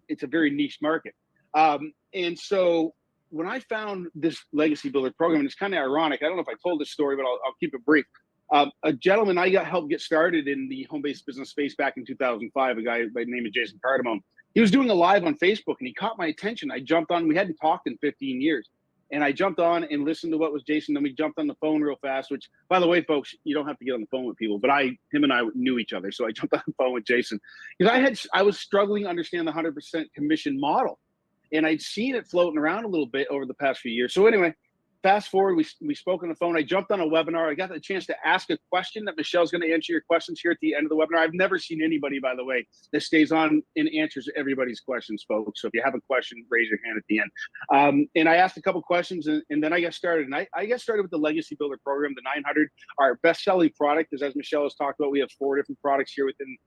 it's a very niche market. And so when I found this Legacy Builder program, and it's kind of ironic, I don't know if I told this story, but I'll keep it brief. A gentleman I helped get started in the home-based business space back in 2005, a guy by the name of Jason Cardamone. He was doing a live on Facebook and he caught my attention. I jumped on, we hadn't talked in 15 years. And I jumped on and listened to what was Jason. Then we jumped on the phone real fast, which, by the way, folks, you don't have to get on the phone with people, but him and I knew each other. So I jumped on the phone with Jason because I was struggling to understand the 100% commission model. And I'd seen it floating around a little bit over the past few years. So anyway, fast forward, we spoke on the phone. I jumped on a webinar. I got the chance to ask a question that Michelle's going to answer your questions here at the end of the webinar. I've never seen anybody, by the way, that stays on and answers everybody's questions, folks. So if you have a question, raise your hand at the end. And I asked a couple questions and then I got started. And I got started with the Legacy Builder program, the 900. Our best-selling product is, as Michelle has talked about, we have 4 different products here within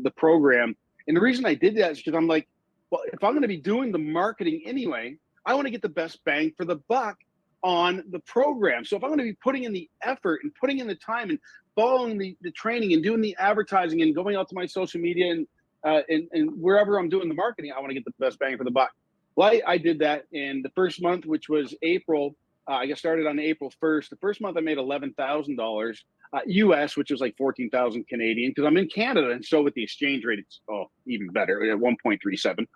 the program. And the reason I did that is because I'm like, well, if I'm going to be doing the marketing anyway, I want to get the best bang for the buck on the program. So if I'm going to be putting in the effort and putting in the time and following the training and doing the advertising and going out to my social media and wherever I'm doing the marketing, I want to get the best bang for the buck. Well, I did that in the first month, which was April. I got started on April 1st. The first month I made $11,000 US, which was like 14,000 Canadian, because I'm in Canada. And so with the exchange rate, it's even better at 1.37.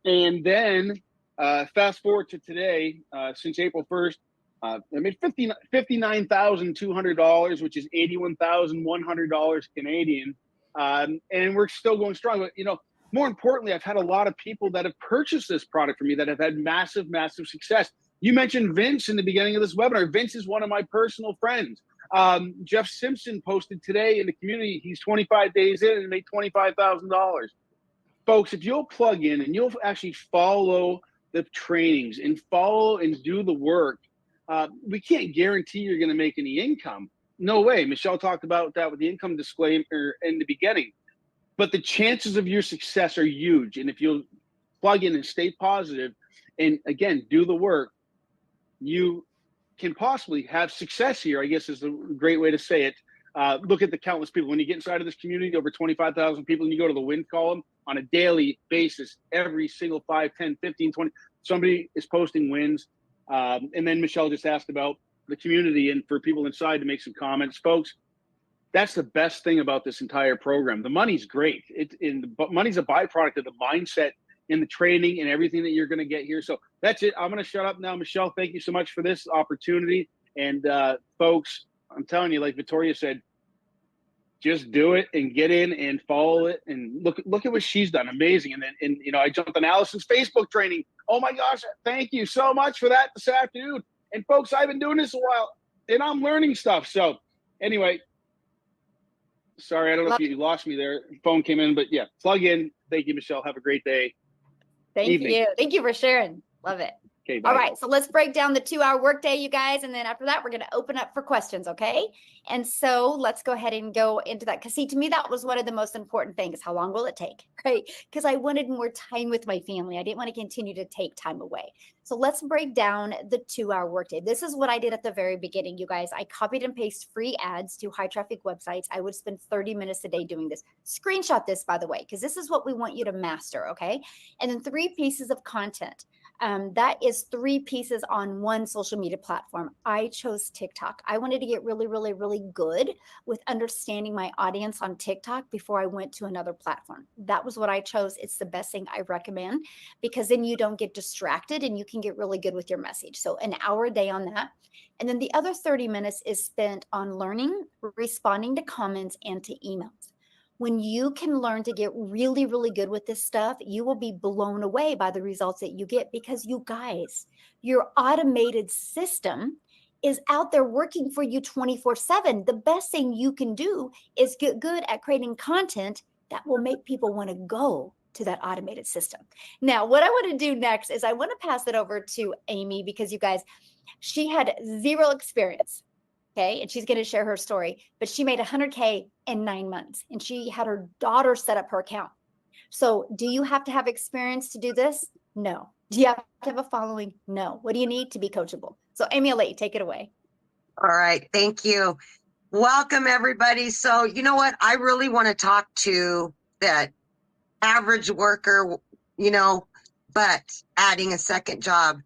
And then fast forward to today, since April 1st, I made $59,200, which is $81,100 Canadian. And we're still going strong. But, more importantly, I've had a lot of people that have purchased this product from me that have had massive, massive success. You mentioned Vince in the beginning of this webinar. Vince is one of my personal friends. Jeff Simpson posted today in the community, he's 25 days in and made $25,000. Folks, if you'll plug in and you'll actually follow the trainings and follow and do the work, we can't guarantee you're going to make any income. No way. Michelle talked about that with the income disclaimer in the beginning. But the chances of your success are huge. And if you'll plug in and stay positive and, again, do the work, you can possibly have success here, I guess is a great way to say it. Look at the countless people. When you get inside of this community, over 25,000 people, and you go to the win column on a daily basis, every single 5, 10, 15, 20, somebody is posting wins. And then Michelle just asked about the community and for people inside to make some comments. Folks, that's the best thing about this entire program. The money's great. But money's a byproduct of the mindset and the training and everything that you're going to get here. So that's it. I'm going to shut up now. Michelle, thank you so much for this opportunity. And folks, I'm telling you, like Victoria said, just do it and get in and follow it and look at what she's done. Amazing. And then I jumped on Allison's Facebook training. Oh my gosh, thank you so much for that this afternoon. And folks, I've been doing this a while and I'm learning stuff. So anyway, sorry, I don't know if you lost me there. Phone came in, but yeah, plug in. Thank you, Michelle. Have a great day. Thank you. Thank you for sharing. Love it. Okay, bye. All right, so let's break down the 2-hour workday, you guys, and then after that, we're going to open up for questions, okay? And so let's go ahead and go into that. Because see, to me, that was one of the most important things. How long will it take, right? Because I wanted more time with my family. I didn't want to continue to take time away. So let's break down the 2-hour workday. This is what I did at the very beginning, you guys. I copied and pasted free ads to high traffic websites. I would spend 30 minutes a day doing this. Screenshot this, by the way, because this is what we want you to master, okay? And then 3 pieces of content. That is 3 pieces on one social media platform. I chose TikTok. I wanted to get really, really, really good with understanding my audience on TikTok before I went to another platform. That was what I chose. It's the best thing I recommend because then you don't get distracted and you can get really good with your message. So an hour a day on that. And then the other 30 minutes is spent on learning, responding to comments and to emails. When you can learn to get really, really good with this stuff, you will be blown away by the results that you get because you guys, your automated system is out there working for you 24/7. The best thing you can do is get good at creating content that will make people want to go to that automated system. Now, what I want to do next is I want to pass it over to Amy because you guys, she had 0 experience. Okay. And she's going to share her story, but she made 100K in 9 months and she had her daughter set up her account. So do you have to have experience to do this? No. Do you have to have a following? No. What do you need to be coachable? So Amy, I'll let you take it away. All right. Thank you. Welcome, everybody. So you know what? I really want to talk to that average worker, but adding a second job,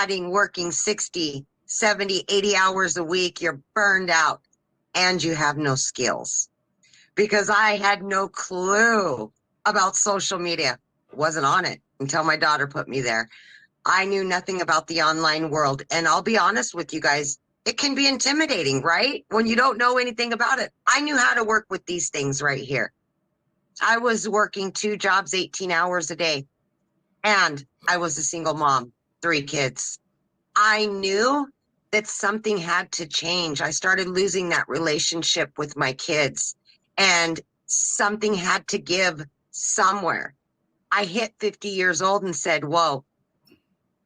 working 60, 70, 80 hours a week, you're burned out and you have no skills. Because I had no clue about social media. Wasn't on it until my daughter put me there. I knew nothing about the online world. And I'll be honest with you guys, it can be intimidating, right? When you don't know anything about it. I knew how to work with these things right here. I was working 2 jobs, 18 hours a day. And I was a single mom, 3 kids. I knew that something had to change. I started losing that relationship with my kids and something had to give somewhere. I hit 50 years old and said, whoa,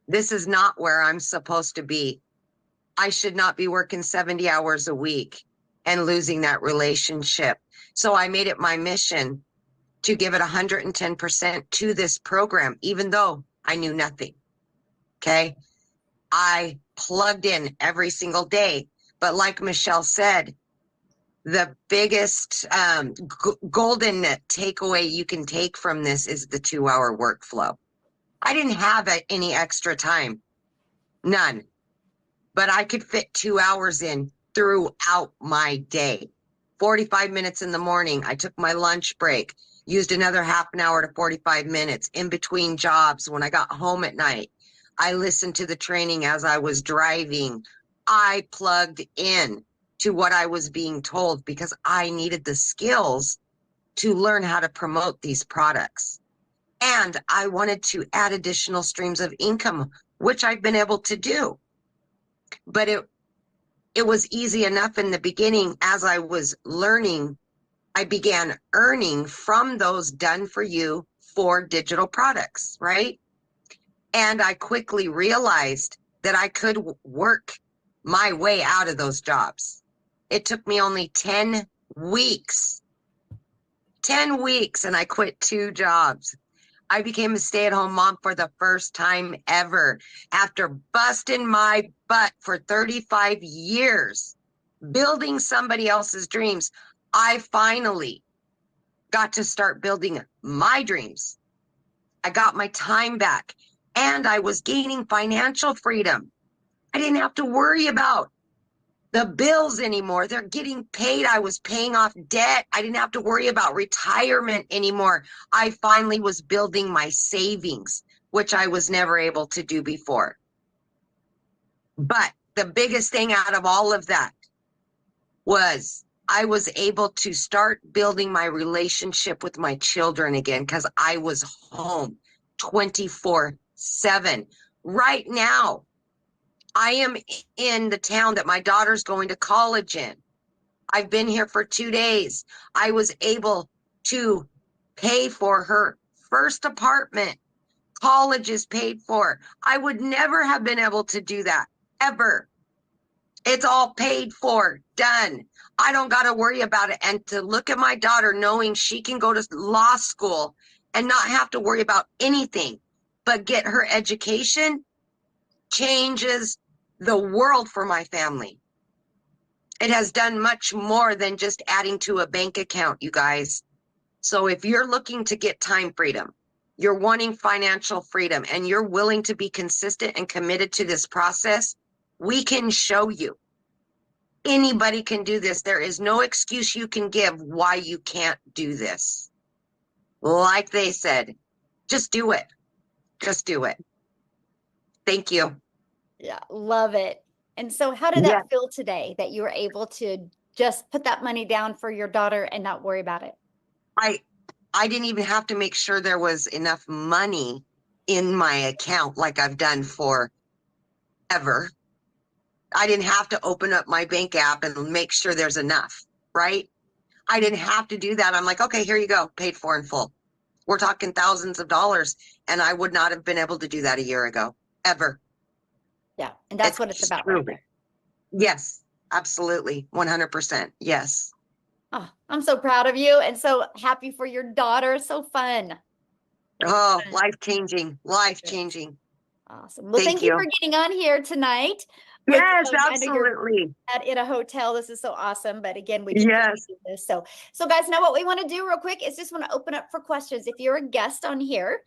this is not where I'm supposed to be. I should not be working 70 hours a week and losing that relationship. So I made it my mission to give it 110% to this program, even though I knew nothing. Okay. I plugged in every single day. But like Michelle said, the biggest golden takeaway you can take from this is the 2-hour workflow. I didn't have any extra time, none, but I could fit 2 hours in throughout my day. 45 minutes in the morning, I took my lunch break, used another half an hour to 45 minutes in between jobs. When I got home at night, I listened to the training as I was driving. I plugged in to what I was being told because I needed the skills to learn how to promote these products. And I wanted to add additional streams of income, which I've been able to do. But it was easy enough in the beginning. As I was learning, I began earning from those done for you for digital products, right? And I quickly realized that I could work my way out of those jobs. It took me only 10 weeks, and I quit 2 jobs. I became a stay-at-home mom for the first time ever. After busting my butt for 35 years, building somebody else's dreams, I finally got to start building my dreams. I got my time back and I was gaining financial freedom. I didn't have to worry about the bills anymore. They're getting paid. I was paying off debt. I didn't have to worry about retirement anymore. I finally was building my savings, which I was never able to do before. But the biggest thing out of all of that was I was able to start building my relationship with my children again because I was home 24/7. Right now, I am in the town that my daughter's going to college in. I've been here for 2 days. I was able to pay for her first apartment, College is paid for. I would never have been able to do that, ever. It's all paid for, done. I don't got to worry about it. And to look at my daughter knowing she can go to law school and not have to worry about anything but get her education changes the world for my family. It has done much more than just adding to a bank account, you guys. So if you're looking to get time freedom, you're wanting financial freedom, and you're willing to be consistent and committed to this process, we can show you. Anybody can do this. There is no excuse you can give why you can't do this. Like they said, just do it. Just do it. Thank you. Yeah, love it. And so how did that feel today that you were able to just put that money down for your daughter and not worry about it? I didn't even have to make sure there was enough money in my account like I've done forever. I didn't have to open up my bank app and make sure there's enough, right? I didn't have to do that. I'm like, okay, here you go, paid for in full. We're talking thousands of dollars, and I would not have been able to do that a year ago, ever. Yeah, and that's what it's about right there. Yes, absolutely, 100%, yes. Oh, I'm so proud of you and so happy for your daughter. So fun. Oh, life-changing, life-changing. Awesome. Well, thank you for getting on here tonight. Yes, absolutely. In a hotel. This is so awesome. But again, we can do this. So guys, now what we want to do real quick is just want to open up for questions. If you're a guest on here,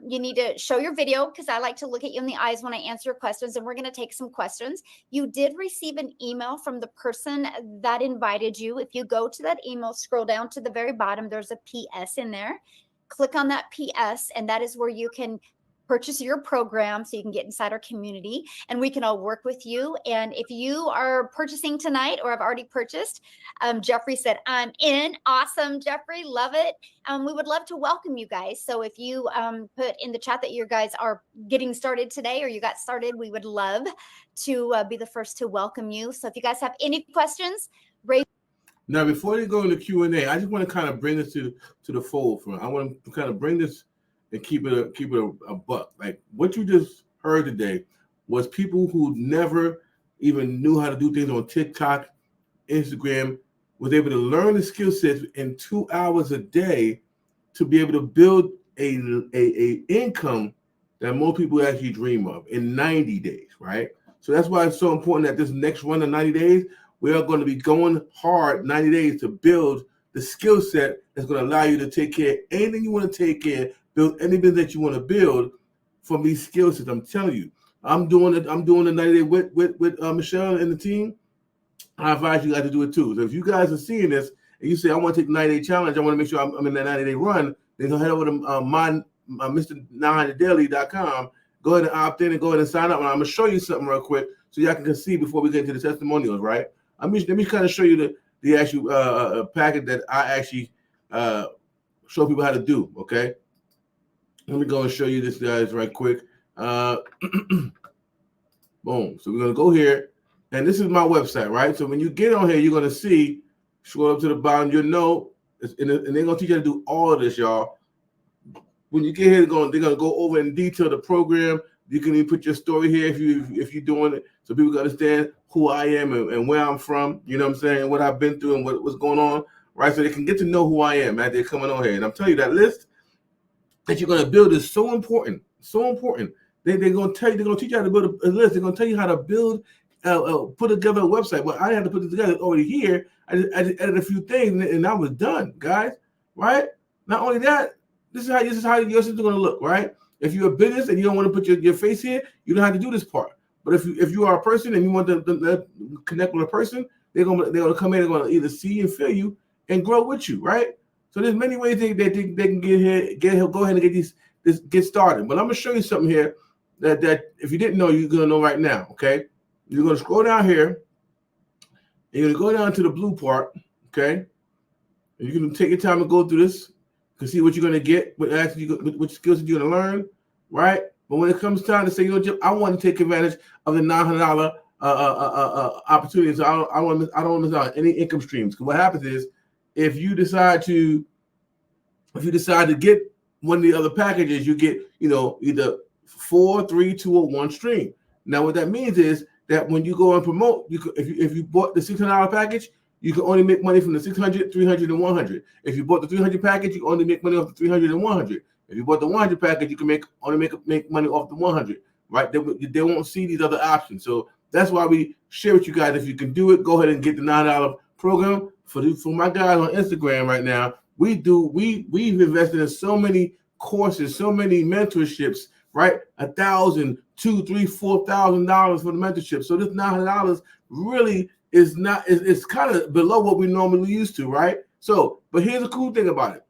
you need to show your video because I like to look at you in the eyes when I answer your questions, and we're going to take some questions. You did receive an email from the person that invited you. If you go to that email, scroll down to the very bottom, there's a PS in there. Click on that PS, and that is where you can purchase your program so you can get inside our community and we can all work with you. And if you are purchasing tonight or have already purchased, Jeffrey said, I'm in. Awesome, Jeffrey. Love it. We would love to welcome you guys. So if you put in the chat that you guys are getting started today or you got started, we would love to be the first to welcome you. So if you guys have any questions, raise. Now, before you go into Q&A, I just want to kind of bring this to the fold. I want to kind of bring this and keep it a buck. Like what you just heard today was people who never even knew how to do things on TikTok, Instagram, was able to learn the skill sets in 2 hours a day to be able to build a income that most people actually dream of in 90 days, right? So that's why it's so important that this next run of 90 days, we are going to be going hard 90 days to build the skill set that's going to allow you to take care of anything you want to take care of, build anything that you want to build from these skill sets. I'm telling you, I'm doing it. I'm doing the 90 day with Michelle and the team. I advise you guys to do it too. So if you guys are seeing this and you say, I want to take the 90 day challenge, I want to make sure I'm in that 90 day run, then go head over to Mr.900daily.com. Go ahead and opt in and go ahead and sign up. And I'm going to show you something real quick so y'all can see before we get into the testimonials, right? Let me kind of show you the actual packet that I actually show people how to do, okay? Let me go and show you this, guys, right quick. Boom. So we're going to go here. And this is my website, right? So when you get on here, you're going to see, scroll up to the bottom, you'll know, and they're going to teach you how to do all of this, y'all. When you get here, they're going to go over in detail the program. You can even put your story here if you're doing it so people can understand who I am and where I'm from, you know what I'm saying, what I've been through and what's going on, right? So they can get to know who I am as they're coming on here. And I'm telling you, that list that you're going to build is so important, so important. They're going to teach you how to build a list. They're going to tell you how to build, put together a website. Well, I didn't have to put it together. It's already here. I just added a few things and I was done, guys, right? Not only that, this is how your system's going to look, right? If you're a business and you don't want to put your face here, you don't have to do this part. But if you are a person and you want to connect with a person, they're gonna come in. They're gonna either see and feel you and grow with you, right? So there's many ways they can get here, go ahead and get started. But I'm gonna show you something here that if you didn't know, you're gonna know right now. Okay, you're gonna scroll down here, and you're gonna go down to the blue part. Okay, and you're gonna take your time and go through this to see what you're gonna get, what skills you're gonna learn, right? But when it comes time to say, I want to take advantage of the $900 opportunity, so I don't want to miss out on any income streams. Because what happens is, if you decide to get one of the other packages, you get, either 4, 3, 2, or 1 stream. Now, what that means is that when you go and promote, if you bought the $600 package, you can only make money from the 600, 300, and 100. If you bought the 300 package, you only make money off the 300 and 100. If you bought the 100 package, you can only make money off the 100. Right? They won't see these other options. So that's why we share with you guys. If you can do it, go ahead and get the $9 program. For my guys on Instagram right now, we've invested in so many courses, so many mentorships, right? $1,000, $2,000, $3,000, $4,000 for the mentorship. So this $900 really is not, it's kind of below what we normally used to, right? So, but here's the cool thing about it.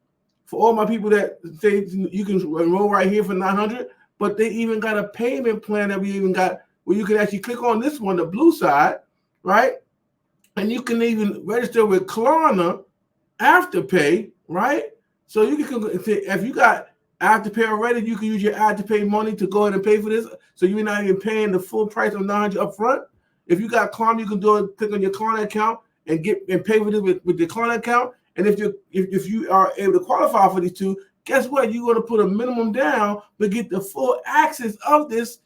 For all my people that say you can enroll right here for $900, but they even got a payment plan that we even got where you can actually click on this one, the blue side, right? And you can even register with Klarna Afterpay, right? So you can, if you got Afterpay already, you can use your Afterpay money to go ahead and pay for this. So you're not even paying the full price of $900 up front. If you got Klarna, you can do it, click on your Klarna account and pay for this with your Klarna account. And if you are able to qualify for these two, guess what? You're going to put a minimum down but get the full access of this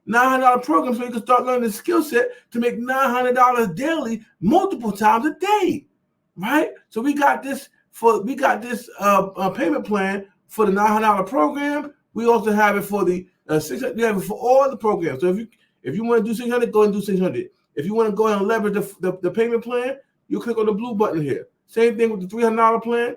$900 program, so you can start learning the skill set to make $900 daily, multiple times a day, right? So we got this payment plan for the $900 program. We also have it for the 600. We have it for all the programs. So if you want to do 600, go and do 600. If you want to go and leverage the payment plan, you click on the blue button here. Same thing with the $300 plan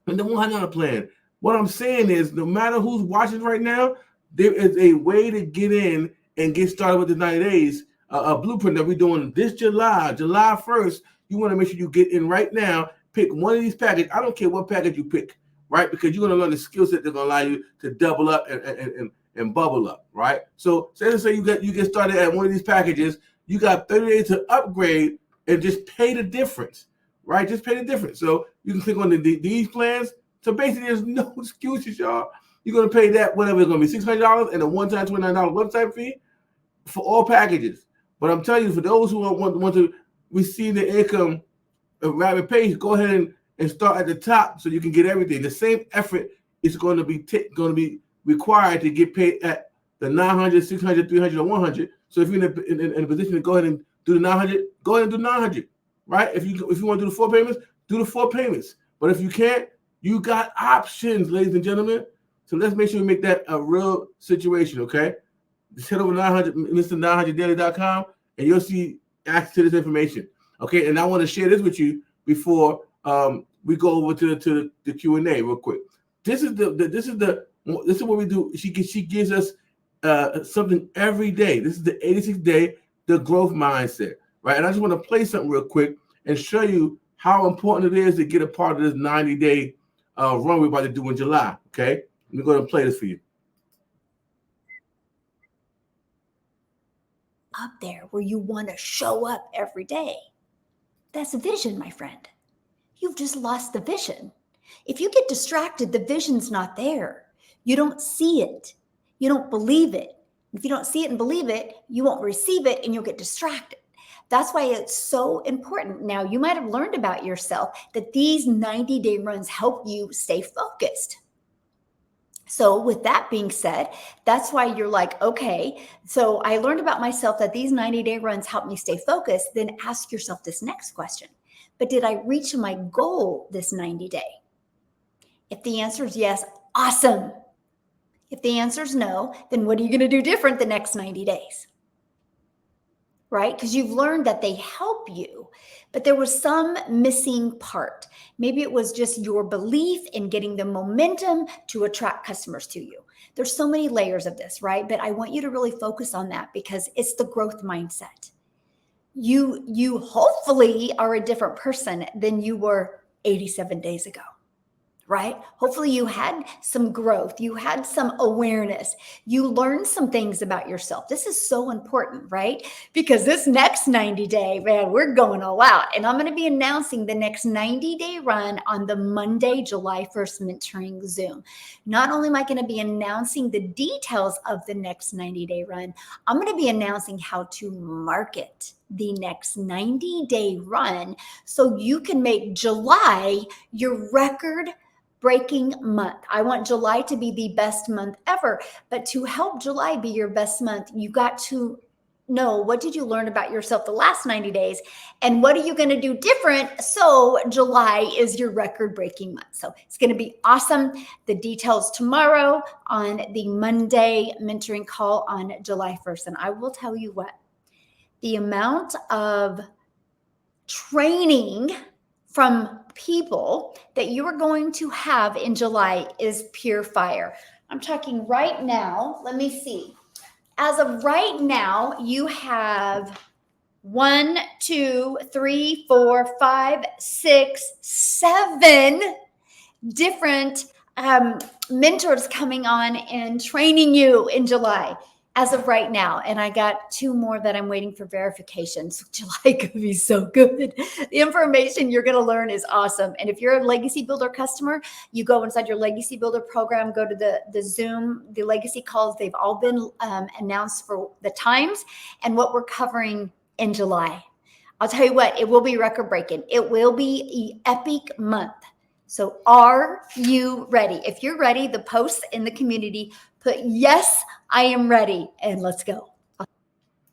and the $100 plan. What I'm saying is, no matter who's watching right now, there is a way to get in and get started with the 90 days blueprint that we're doing this July 1st. You want to make sure you get in right now. Pick one of these packages. I don't care what package you pick, right? Because you're going to learn the skill set that's going to allow you to double up and bubble up, right? So say you get started at one of these packages. You got 30 days to upgrade and just pay the difference, right? Just pay the difference. So you can click on these plans. So basically, there's no excuses, y'all. You're going to pay that, whatever it's going to be, $600 and a one-time $29 website fee for all packages. But I'm telling you, for those who want to receive the income of rapid pace, go ahead and start at the top so you can get everything. The same effort is going to be required to get paid at the 900, 600, 300, or 100. So if you're in a position to go ahead and do the 900, go ahead and do 900, right? If you want to do the 4 payments, do the 4 payments. But if you can't, you got options, ladies and gentlemen. So let's make sure we make that a real situation, okay? Just head over to Mr.900daily.com and you'll see access to this information, okay? And I want to share this with you before we go over to the Q&A real quick. This is what we do. She gives us something every day. This is the 86th day, the growth mindset, right? And I just want to play something real quick and show you how important it is to get a part of this 90-day run we're about to do in July, okay? Let me go ahead and play this for you. Up there where you want to show up every day. That's a vision, my friend. You've just lost the vision. If you get distracted, the vision's not there. You don't see it. You don't believe it. If you don't see it and believe it, you won't receive it and you'll get distracted. That's why it's so important. Now, you might have learned about yourself that these 90-day runs help you stay focused. So with that being said, that's why you're like, okay, so I learned about myself that these 90-day runs help me stay focused. Then ask yourself this next question. But did I reach my goal this 90-day? If the answer is yes, awesome. If the answer is no, then what are you going to do different the next 90 days? Right? Because you've learned that they help you, but there was some missing part. Maybe it was just your belief in getting the momentum to attract customers to you. There's so many layers of this, right? But I want you to really focus on that because it's the growth mindset. You hopefully are a different person than you were 87 days ago. Right? Hopefully you had some growth. You had some awareness. You learned some things about yourself. This is so important, right? Because this next 90-day, man, we're going all out. And I'm going to be announcing the next 90-day run on the Monday, July 1st mentoring Zoom. Not only am I going to be announcing the details of the next 90-day run, I'm going to be announcing how to market the next 90-day run so you can make July your record breaking month. I want July to be the best month ever. But to help July be your best month, you got to know, what did you learn about yourself the last 90 days, and what are you going to do different so July is your record-breaking month. So it's going to be awesome. The details tomorrow on the Monday mentoring call on July 1st. And I will tell you what, the amount of training from people that you are going to have in July is pure fire. I'm talking right now. Let me see. As of right now, you have 1, 2, 3, 4, 5, 6, 7 different mentors coming on and training you in July as of right now. And I got 2 more that I'm waiting for verification. So July could be so good. The information you're going to learn is awesome. And if you're a Legacy Builder customer, you go inside your Legacy Builder program, go to the Zoom, the Legacy calls. They've all been announced for the times and what we're covering in July. I'll tell you what, it will be record breaking. It will be an epic month. So are you ready? If you're ready, the posts in the community, put yes, I am ready, and let's go.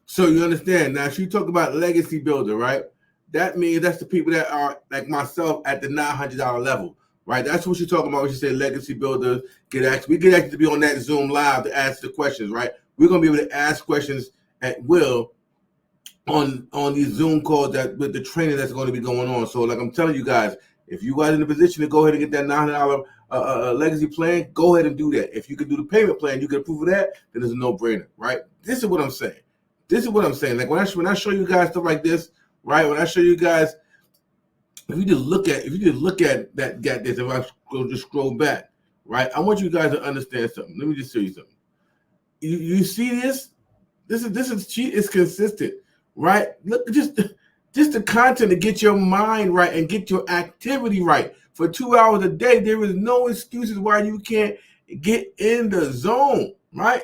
So you understand now, she talk about Legacy Builder, right? That means that's the people that are like myself at the $900 level, right? That's what she's talking about when she say Legacy Builders get asked. We get asked to be on that Zoom live to ask the questions, right? We're gonna be able to ask questions at will on these Zoom calls that with the training that's going to be going on. So like I'm telling you guys, if you guys in a position to go ahead and get that $900 legacy plan, go ahead and do that. If you can do the payment plan, you can approve of that, then it's a no-brainer, right? This is what I'm saying. This is what I'm saying. Like when I show you guys stuff like this, right? When I show you guys, if you just look at that, got this. If I just scroll back, right? I want you guys to understand something. Let me just show you something. You see this? This is cheap. It's consistent, right? Look, just the content to get your mind right and get your activity right. For 2 hours a day, there is no excuses why you can't get in the zone, right?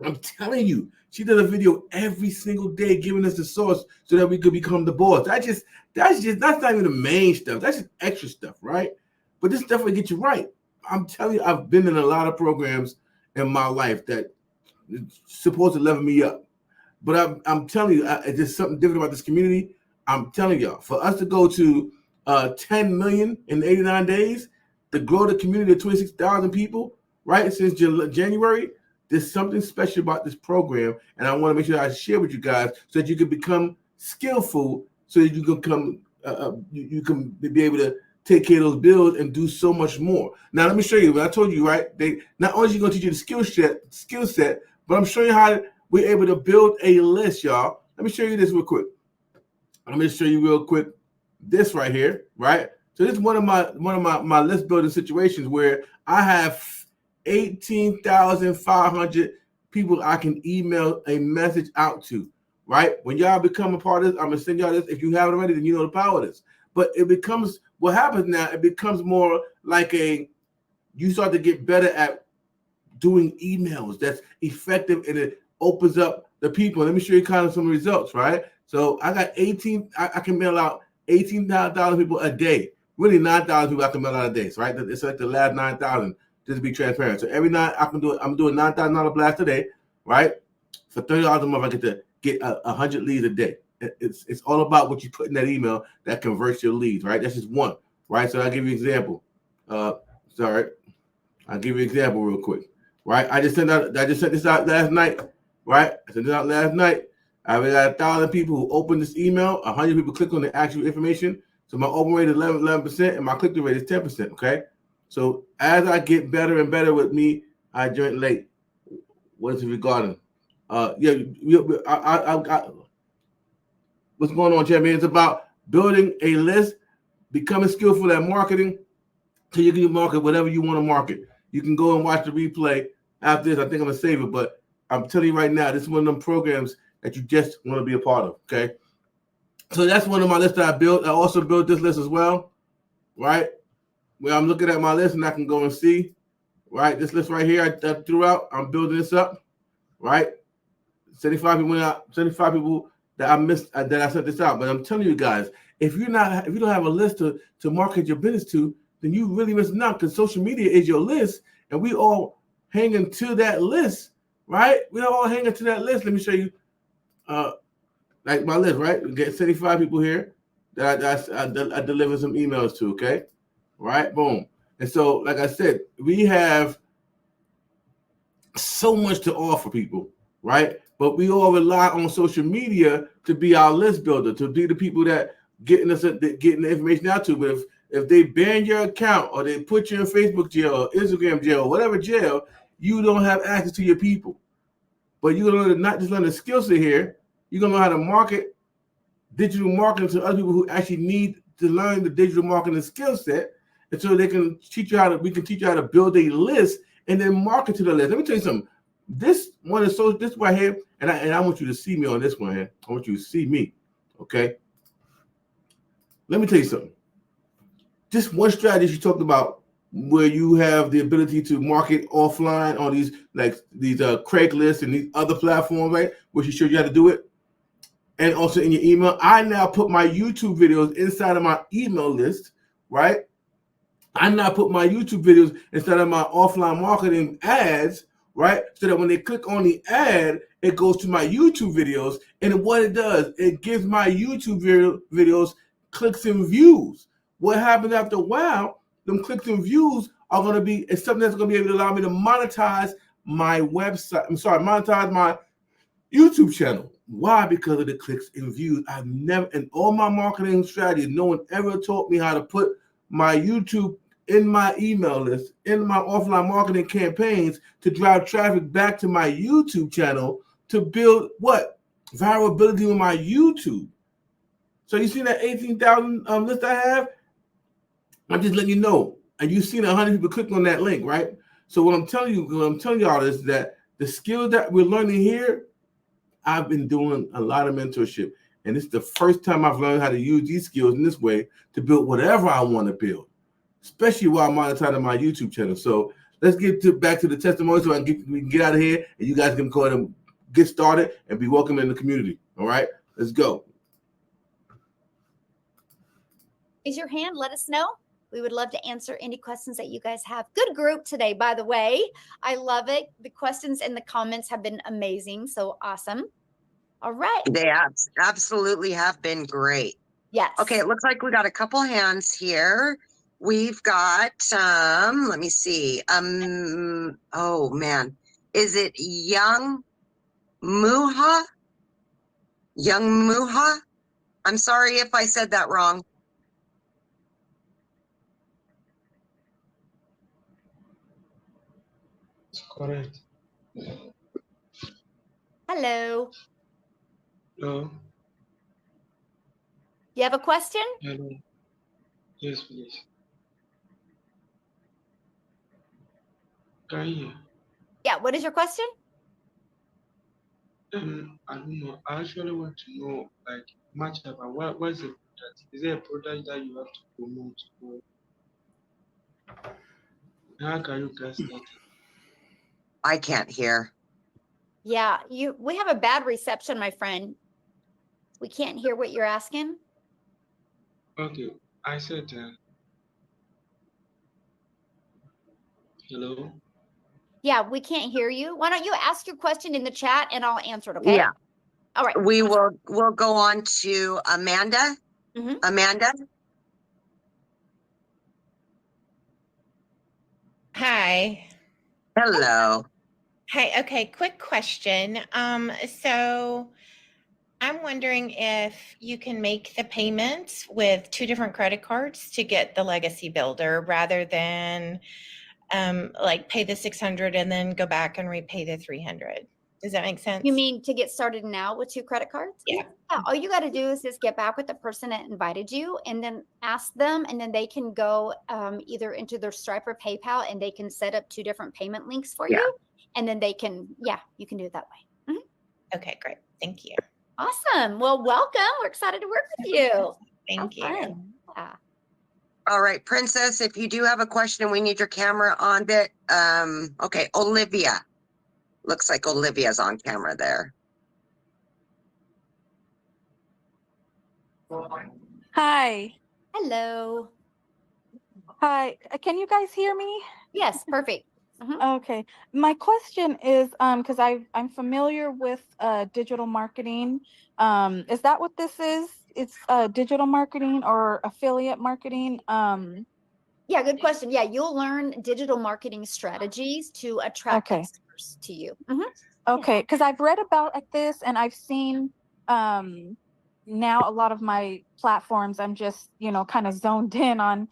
I'm telling you, she does a video every single day giving us the source so that we could become the boss. That's not even the main stuff. That's just extra stuff, right? But this stuff will get you right. I'm telling you, I've been in a lot of programs in my life that it's supposed to level me up. But I'm telling you, there's something different about this community. I'm telling y'all, for us to go to 10 million in 89 days, to grow the community to 26,000 people, right, since January, there's something special about this program, and I want to make sure I share with you guys so that you can become skillful, so that you can come, you can be able to take care of those bills and do so much more. Now, let me show you. What I told you, right? They not only are going to teach you the skill set, but I'm showing you how we're able to build a list, y'all. Let me show you this real quick. I'm going to show you real quick this right here, right? So this is one of my list building situations where I have 18,500 people I can email a message out to, right? When y'all become a part of this, I'm going to send y'all this. If you haven't already, then you know the power of this. But it becomes, what happens now, it becomes more like you start to get better at doing emails that's effective, and it opens up the people. Let me show you kind of some results, right? So I got I can mail out 18,000 people a day. Really 9,000 people I can mail out a day. So right, it's like the last 9,000, just to be transparent. So every night I'm doing $9,000 blast a day, right? For $30 a month, I get to get 100 leads a day. It's all about what you put in that email that converts your leads, right? That's just one, right? So I'll give you an example. I'll give you an example real quick, right? I just sent this out last night, right? I sent it out last night. I got 1,000 people who opened this email. 100 people click on the actual information. So my open rate is 11%, and my click-through rate is 10%. Okay. So as I get better and better with me, I join late. What is it regarding? What's going on, champion? It's about building a list, becoming skillful at marketing, so you can market whatever you want to market. You can go and watch the replay after this. I think I'm gonna save it, but I'm telling you right now, this is one of them programs that you just want to be a part of. Okay. So that's one of my lists that I built. I also built this list as well, right? Where I'm looking at my list and I can go and see, right? This list right here I threw out. I'm building this up, right? 75 people that I missed that I sent this out. But I'm telling you guys, if you don't have a list to market your business to, then you really missing out, because social media is your list, and we all hanging to that list, right? We all hanging to that list. Let me show you, like my list, right? We get 75 people here that I deliver some emails to, okay? Right, boom. And so, like I said, we have so much to offer people, right? But we all rely on social media to be our list builder, to be the people that getting the information out to. But if they ban your account, or they put you in Facebook jail or Instagram jail or whatever jail, you don't have access to your people. But you're gonna not just learn the skill set here, you're gonna know how to market digital marketing to other people who actually need to learn the digital marketing skill set, and so they can teach you how to. We can teach you how to build a list and then market to the list. Let me tell you something. This one is this right here, and I want you to see me on this one here. I want you to see me, okay? Let me tell you something. This one strategy you talked about, where you have the ability to market offline on these Craigslist and these other platforms, right? Where she showed you how to do it, and also in your email. I now put my YouTube videos inside of my email list, right? I now put my YouTube videos instead of my offline marketing ads, right? So that when they click on the ad, it goes to my YouTube videos. And what it does, it gives my YouTube videos clicks and views. What happens after a while, them clicks and views are going to be, it's something that's going to be able to allow me to monetize my website. Monetize my YouTube channel. Why? Because of the clicks and views. I've never, in all my marketing strategies, no one ever taught me how to put my YouTube in my email list, in my offline marketing campaigns, to drive traffic back to my YouTube channel to build what? Viability on my YouTube. So you see that 18,000 list I have? I'm just letting you know. And you've seen 100 people click on that link, right? So what I'm telling y'all is that the skill that we're learning here, I've been doing a lot of mentorship. And it's the first time I've learned how to use these skills in this way to build whatever I want to build, especially while monetizing my YouTube channel. So let's get back to the testimony, so we can get out of here, and you guys can go ahead and get started and be welcome in the community. All right, let's go. Raise your hand. Let us know. We would love to answer any questions that you guys have. Good group today, by the way. I love it. The questions and the comments have been amazing. So awesome. All right. They absolutely have been great. Yes. Okay, it looks like we got a couple hands here. We've got let me see. Oh man. Is it Young Muha? Young Muha? I'm sorry if I said that wrong. Correct. Hello. Hello. You have a question? Hello. Yes, please. Can you hear? Yeah. What is your question? I don't know. I actually want to know like much about what's the product? Is there a product that you have to promote, or how can you get started? I can't hear. Yeah. We have a bad reception, my friend. We can't hear what you're asking. Okay, I said hello. Yeah, we can't hear you. Why don't you ask your question in the chat and I'll answer it, okay? Yeah. All right. We'll go on to Amanda. Mhm. Amanda. Hi. Hello. Hi. Okay. Quick question. So I'm wondering if you can make the payments with 2 different credit cards to get the legacy builder, rather than like pay the 600 and then go back and repay the 300. Does that make sense? You mean to get started now with 2 credit cards? Yeah. All you got to do is just get back with the person that invited you and then ask them, and then they can go either into their Stripe or PayPal, and they can set up 2 different payment links for you. And then they can, you can do it that way. Okay, great. Thank you. Awesome. Well, welcome. We're excited to work with you. Thank you. Fun. Yeah. All right, Princess, if you do have a question, we need your camera on bit. Okay, Olivia. Looks like Olivia's on camera there. Hi. Hello. Hi, can you guys hear me? Yes, perfect. Okay. My question is, because I'm familiar with digital marketing. Is that what this is? It's digital marketing or affiliate marketing? Yeah, good question. Yeah, you'll learn digital marketing strategies to attract Okay. customers to you. Okay, because I've read about this and I've seen now a lot of my platforms, I'm just, kind of zoned in on,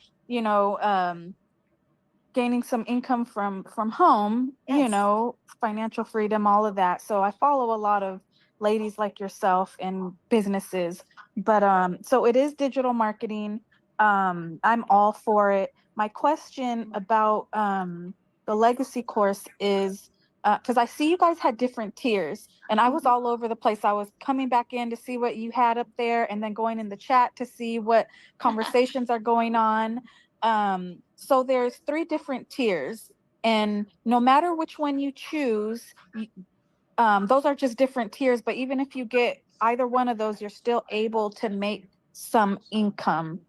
gaining some income from home, Yes. financial freedom, all of that. So I follow a lot of ladies like yourself and businesses. But so it is digital marketing. I'm all for it. My question about the legacy course is because I see you guys had different tiers and I was all over the place. I was coming back in to see what you had up there and then going in the chat to see what conversations are going on. So there's 3 different tiers, and no matter which one you choose, those are just different tiers. But even if you get either one of those, you're still able to make some income.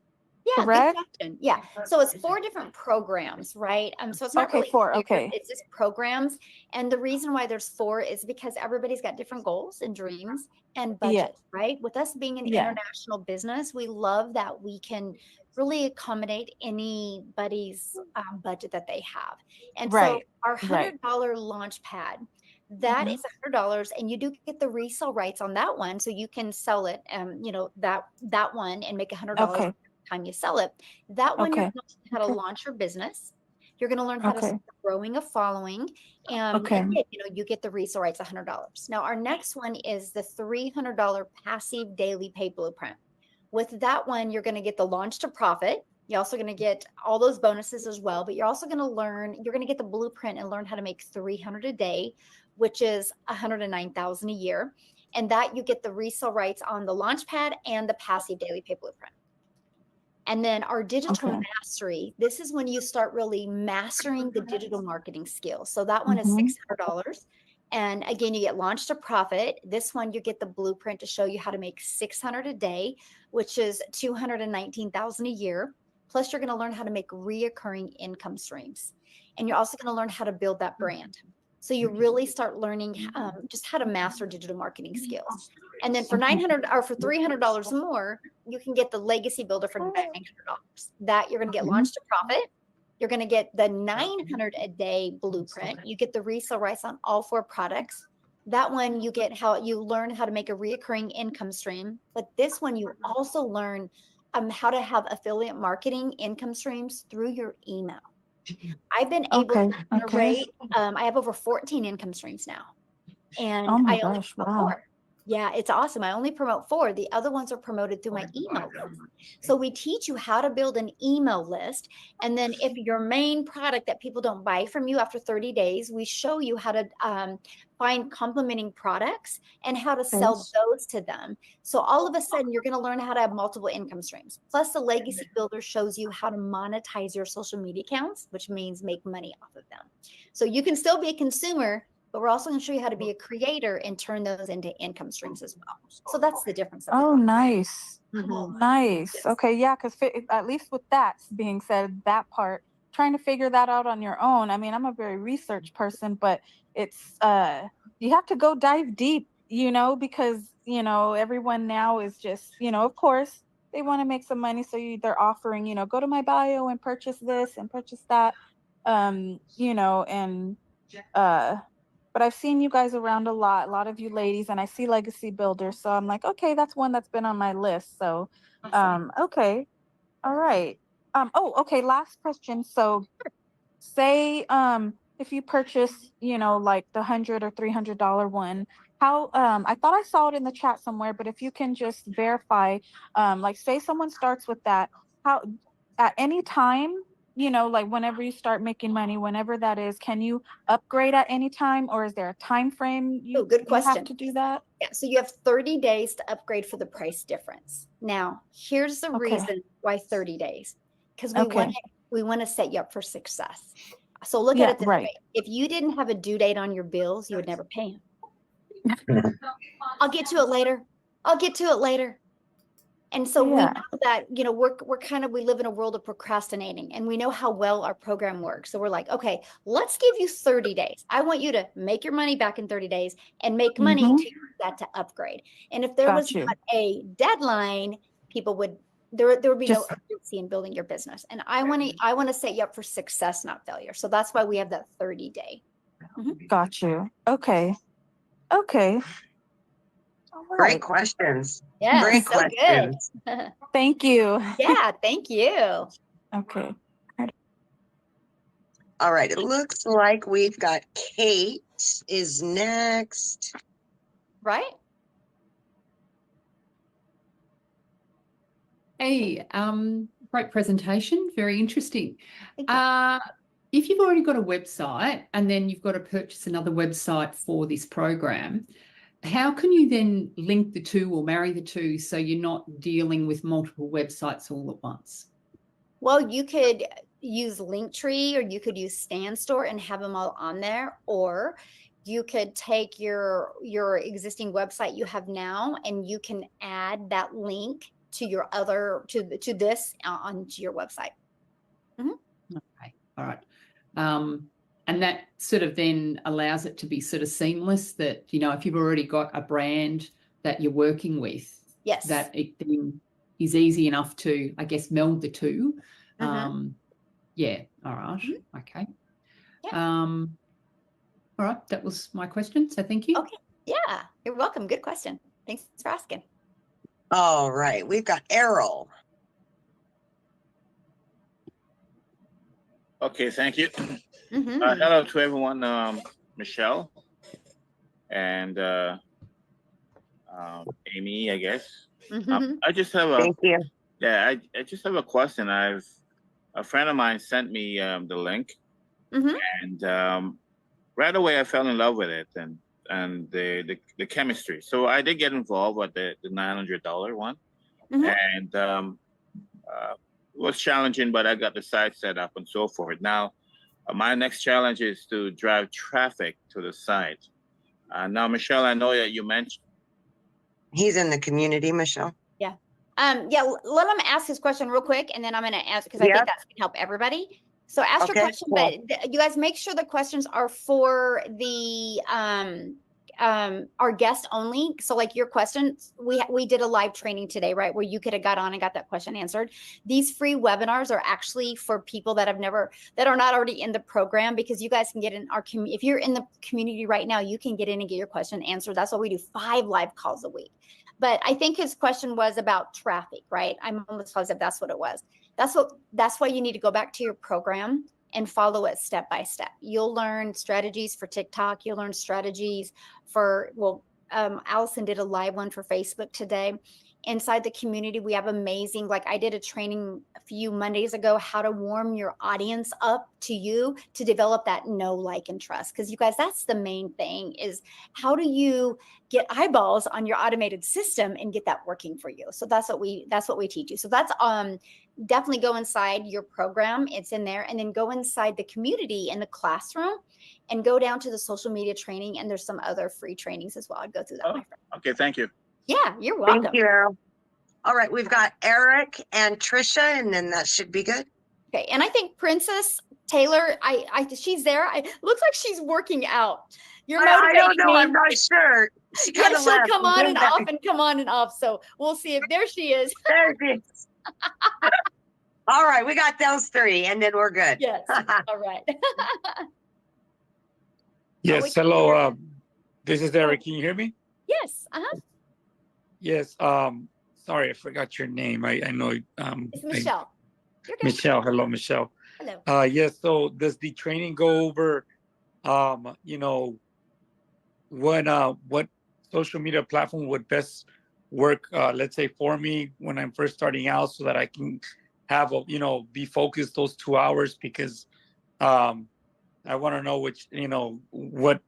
Yeah, Correct? good question. Yeah. So it's 4 different programs, right? So it's not Okay, really 4. tiers, Okay. it's just programs. And the reason why there's 4 is because everybody's got different goals and dreams and Yeah. budget, right? With us being an Yeah. international business, we love that we can really accommodate anybody's budget that they have. And so Right. our Right. $100 launch pad, that Mhm. is $100, and you do get the resale rights on that one, so you can sell it, that one and make $100 Okay. time you sell it. That one, you're Okay. going to learn how to Okay. launch your business. You're going to learn how to Okay. start growing a following. And Okay. again, you get the resale rights, $100. Now, our next one is the $300 passive daily pay blueprint. With that one, you're going to get the launch to profit. You're also going to get all those bonuses as well, but you're also going to you're going to get the blueprint and learn how to make 300 a day, which is 109,000 a year. And that you get the resale rights on the launch pad and the passive daily pay blueprint. And then our digital Okay. mastery, this is when you start really mastering the digital marketing skills. So that one is Mhm. $600. And again, you get launched to profit. This one, you get the blueprint to show you how to make 600 a day, which is 219,000 a year. Plus, you're going to learn how to make reoccurring income streams. And you're also going to learn how to build that brand. So you really start learning just how to master digital marketing skills. And then for $900 or for $300 more, you can get the legacy builder for $900. That you're going to get launched to profit. You're going to get the 900 a day blueprint. You get the resale rights on all 4 products. That one you get how you learn how to make a reoccurring income stream. But this one you also learn how to have affiliate marketing income streams through your email. I've been able Okay. to generate, I have over 14 income streams now. And Oh my I only gosh. promote Wow. 4. Yeah, it's awesome. I only promote 4. The other ones are promoted through my email list. So we teach you how to build an email list. And then if your main product that people don't buy from you after 30 days, we show you how to find complementing products and how to sell those to them. So all of a sudden, you're going to learn how to have multiple income streams. Plus, the Legacy Builder shows you how to monetize your social media accounts, which means make money off of them. So you can still be a consumer, but we're also going to show you how to be a creator and turn those into income streams as well. So that's the difference. Oh, nice. Mhm. Nice. Yes. Okay. Yeah. Because at least with that being said, that part, trying to figure that out on your own. I mean, I'm a very research person, but it's, you have to go dive deep, because, everyone now is just, of course, they want to make some money. So they're offering, go to my bio and purchase this and purchase that, and, but I've seen you guys around a lot of you ladies, and I see Legacy Builders. So I'm like, okay, that's one that's been on my list. So, okay. All right. Okay. Last question. So say, if you purchase, like the $100 or $300 one, how, I thought I saw it in the chat somewhere, but if you can just verify, like say someone starts with that, how, at any time, like whenever you start making money, whenever that is, can you upgrade at any time, or is there a time frame Oh, good you have question. to do that? Yeah, so you have 30 days to upgrade for the price difference. Now, here's the Okay. reason why 30 days. Because Okay. we want to set you up for success. So look Yeah, at it this right. way. If you didn't have a due date on your bills, you would never pay them. I'll get to it later. I'll get to it later. And so we Yeah. know that, you know, we live in a world of procrastinating, and we know how well our program works. So we're like, okay, let's give you 30 days. I want you to make your money back in 30 days and make money Mhm. to use that to upgrade. And if there Got was you. not a deadline, people would, there would be no Just- urgency in building your business. And I want to set you up for success, not failure. So that's why we have that 30-day. Got you. Okay. Okay. All Great right. questions. Yeah, Great so questions. good. Thank you. Yeah, thank you. Okay. All right. It looks like we've got Kate is next. Right? Hey, great presentation, very interesting. Thank you. If you've already got a website and then you've got to purchase another website for this program, how can you then link the two or marry the two so you're not dealing with multiple websites all at once? Well, you could use Linktree, or you could use StanStore and have them all on there, or you could take your existing website you have now and you can add that link to your other to this onto your website. Okay, all right. And that sort of then allows it to be sort of seamless, that, you know, if you've already got a brand that you're working with, Yes. that it then is easy enough to, I guess, meld the two. Yeah, all right, okay. Yeah. All right, that was my question, so thank you. Okay, yeah, you're welcome. Good question. Thanks for asking. All right. We've got Errol. Okay, thank you. Mhm. Hello to everyone, Michelle and Amy, I guess. Mhm. I just have a Thank you. yeah, I just have a question. A friend of mine sent me the link, Mhm. and right away I fell in love with it and the chemistry. So I did get involved with the $900 one, Mhm. and it was challenging, but I got the site set up and so forth. Now, my next challenge is to drive traffic to the site. Now, Michelle, I know that you mentioned. He's in the community, Michelle. Yeah. Yeah, let him ask his question real quick, and then I'm going to ask, because I Yeah. think that's going to help everybody. So ask your Okay, question, cool. but you guys make sure the questions are for the our guest only. So like your questions, we did a live training today, right, where you could have got on and got that question answered. These free webinars are actually for people that are not already in the program, because you guys can get in our community. If you're in the community right now, you can get in and get your question answered. That's why we do 5 live calls a week. But I think his question was about traffic, right? I'm almost positive that's what it was. That's why you need to go back to your program and follow it step by step. You'll learn strategies for TikTok. You'll learn strategies for, Allison did a live one for Facebook today. Inside the community, we have amazing, like I did a training a few Mondays ago, how to warm your audience up to you to develop that know, like, and trust. Because you guys, that's the main thing, is how do you get eyeballs on your automated system and get that working for you? So that's what we teach you. So that's definitely go inside your program. It's in there. And then go inside the community in the classroom and go down to the social media training. And there's some other free trainings as well. I'd go through that, my friend. Okay, thank you. Yeah, you're welcome. Thank you, Errol. All right, we've got Eric and Trisha, and then that should be good. Okay, and I think Princess Taylor, she's there. Looks like she's working out. You're I motivating don't know. me. I'm not sure. She Yeah, kind of she'll left. come and on came and back. off and come on and off. So we'll see if there she is. There she is. All right, we got those 3, and then we're good. Yes. All right. Yes, we can hello. hear you. This is Eric. Can you hear me? Yes. Yes. Sorry, I forgot your name. I know. It's Michelle. You're good. Michelle. Hello, Michelle. Hello. Yes. So does the training go over, you know, what social media platform would best work, let's say, for me when I'm first starting out, so that I can have a, be focused those 2 hours, because I want to know what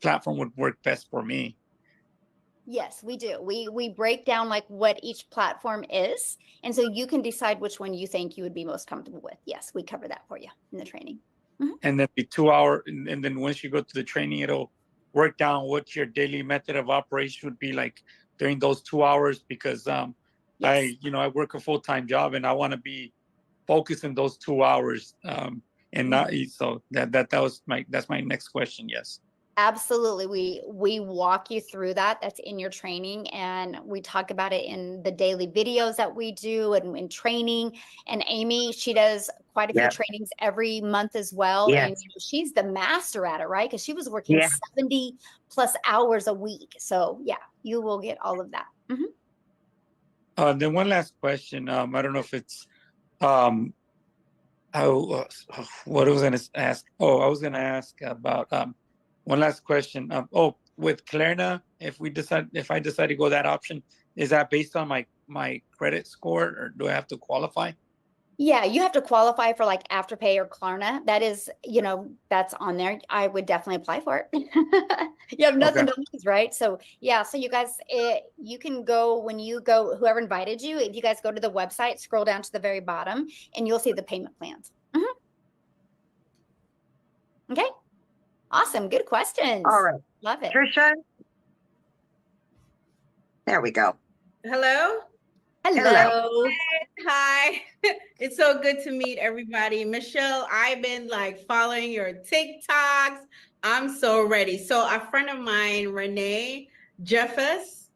platform would work best for me. Yes, we do. We break down like what each platform is. And so you can decide which one you think you would be most comfortable with. Yes, we cover that for you in the training. And then the 2 hour, and then once you go to the training, it'll work down what your daily method of operation would be like during those 2 hours, because I work a full-time job and I want to be focused in those 2 hours. And not so that's my next question. Yes. Absolutely. We walk you through that. That's in your training. And we talk about it in the daily videos that we do and in training. And Amy, she does quite a few trainings every month as well. And she's the master at it, right? Because she was working 70 plus hours a week. So yeah, you will get all of that. Then one last question. I don't know if it's what I was going to ask. Oh, I was going to ask about one last question. With Klarna, if I decide to go that option, is that based on my credit score, or do I have to qualify? Yeah, you have to qualify for like Afterpay or Klarna. That is, that's on there. I would definitely apply for it. You have nothing to lose, right? So yeah, so you guys, you can go when you go, whoever invited you, if you guys go to the website, scroll down to the very bottom and you'll see the payment plans. Okay. Awesome. Good questions. All right. Love it. Trisha? There we go. Hello? Hello. Hi. It's so good to meet everybody. Michelle, I've been like following your TikToks. I'm so ready. So a friend of mine, Renee Jeffers,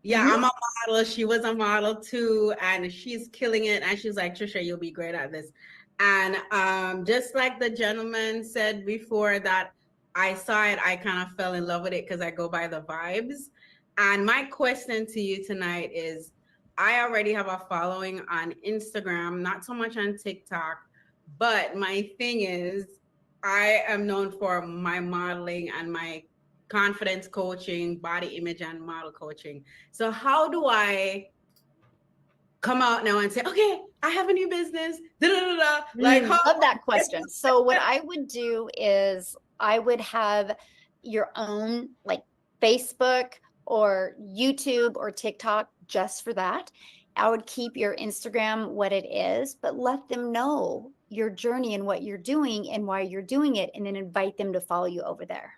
I'm a model. She was a model too, and she's killing it. And she's like, Trisha, you'll be great at this. And just like the gentleman said before that I saw it, I kind of fell in love with it because I go by the vibes. And my question to you tonight is, I already have a following on Instagram, not so much on TikTok, but my thing is I am known for my modeling and my confidence coaching, body image and model coaching. So how do I come out now and say, okay, I have a new business, like love that question. So what I would do is I would have your own like Facebook or YouTube or TikTok just for that. I would keep your Instagram what it is, but let them know your journey and what you're doing and why you're doing it, and then invite them to follow you over there.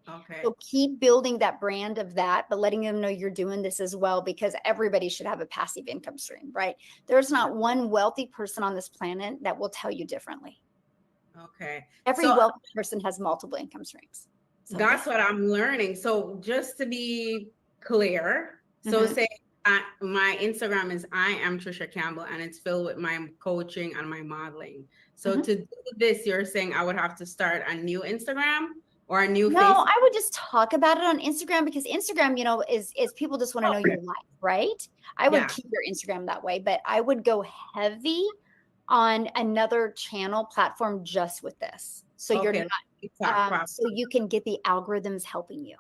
Okay. So keep building that brand of that, but letting them know you're doing this as well, because everybody should have a passive income stream, right? There's not one wealthy person on this planet that will tell you differently. Okay. Every wealthy person has multiple income streams. So that's what I'm learning. So just to be clear, so say my Instagram is I am Trisha Campbell, and it's filled with my coaching and my modeling. So to do this, you're saying I would have to start a new Instagram or a new Facebook? I would just talk about it on Instagram, because Instagram, is people just want to know your life, right? I would keep your Instagram that way, but I would go heavy on another channel platform just with this. So you're not, so you can get the algorithms helping you.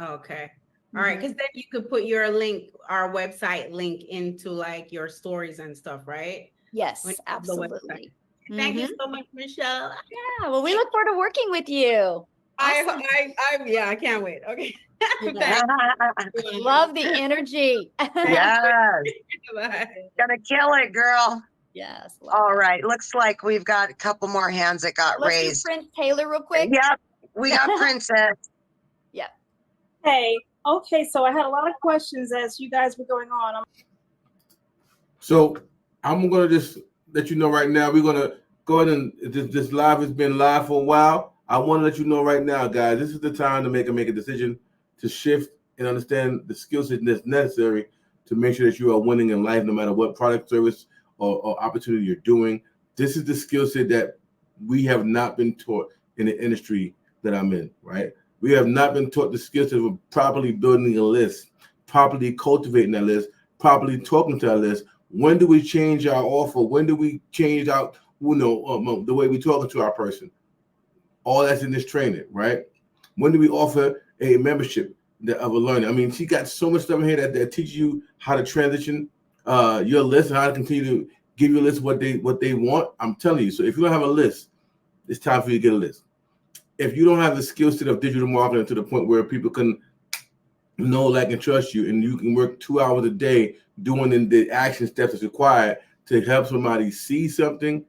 Okay. All right. Because then you could put your link, our website link into like your stories and stuff, right? Yes, absolutely. Thank you so much, Michelle. Yeah. Well, we look forward to working with you. Awesome. I can't wait. Okay. Love the energy. Yes. Gonna kill it, girl. Yes. All right. Looks like we've got a couple more hands that got Let's raised. do Prince Taylor real quick. Yep. We got Princess. Yep. Hey. Okay. So I had a lot of questions as you guys were going on. So I'm going to just let you know right now, we're going to go ahead and this live has been live for a while. I want to let you know right now, guys, this is the time to make a decision to shift and understand the skill set that's necessary to make sure that you are winning in life, no matter what product, service, or opportunity you're doing. This is the skill set that we have not been taught in the industry that I'm in, right? We have not been taught the skill set of properly building a list, properly cultivating that list, properly talking to our list. When do we change our offer? When do we change out, the way we're talking to our person? All that's in this training, right? When do we offer a membership of a learner? I mean, she got so much stuff in here that teaches you how to transition your list and how to continue to give your list what they want. I'm telling you. So if you don't have a list, it's time for you to get a list. If you don't have the skill set of digital marketing to the point where people can know, like, and trust you, and you can work 2 hours a day doing the action steps that's required to help somebody see something,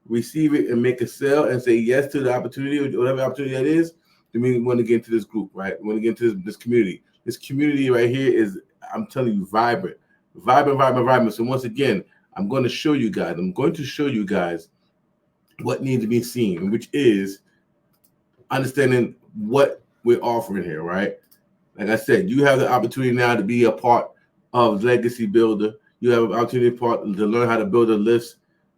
receive it, and make a sale and say yes to the opportunity or whatever opportunity that is, then we want to get into this group, right? We want to get into this community. This community right here is, I'm telling you, vibrant Vibrant. So once again, I'm going to show you guys what needs to be seen, which is understanding what we're offering here, right? Like I said, you have the opportunity now to be a part of Legacy Builder. You have an opportunity to learn how to build a list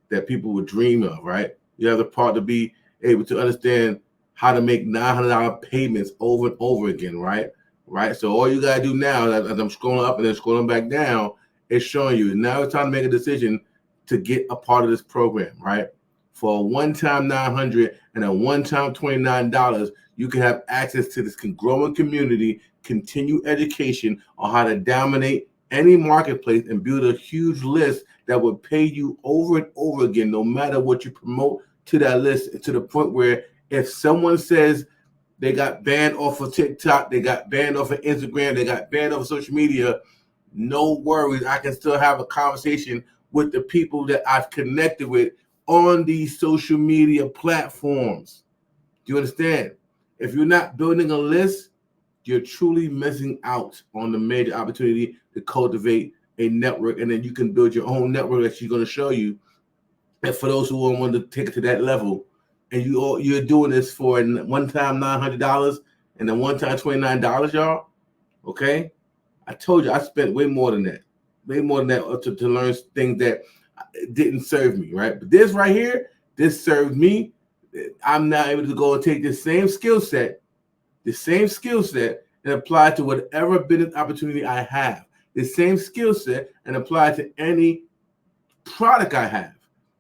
that people would dream of, right? You have the part to be able to understand how to make $900 payments over and over again, right? Right. So all you gotta do now, as I'm scrolling up and then scrolling back down, it's showing you now it's time to make a decision to get a part of this program, right? For a one-time $900 and a one-time $29, you can have access to this growing community, continue education on how to dominate any marketplace and build a huge list that will pay you over and over again, no matter what you promote to that list, to the point where if someone says they got banned off of TikTok, they got banned off of Instagram, they got banned off of social media, no worries. I can still have a conversation with the people that I've connected with on these social media platforms. Do you understand? If you're not building a list, you're truly missing out on the major opportunity to cultivate a network, and then you can build your own network that she's going to show you. And for those who want to take it to that level, and you're doing this for one time $900 and then one time $29, y'all. Okay, I told you I spent way more than that to learn things that didn't serve me, right? But this right here, this served me. I'm now able to go and take this same skill set, and apply it to whatever business opportunity I have. The same skill set and apply it to any product I have.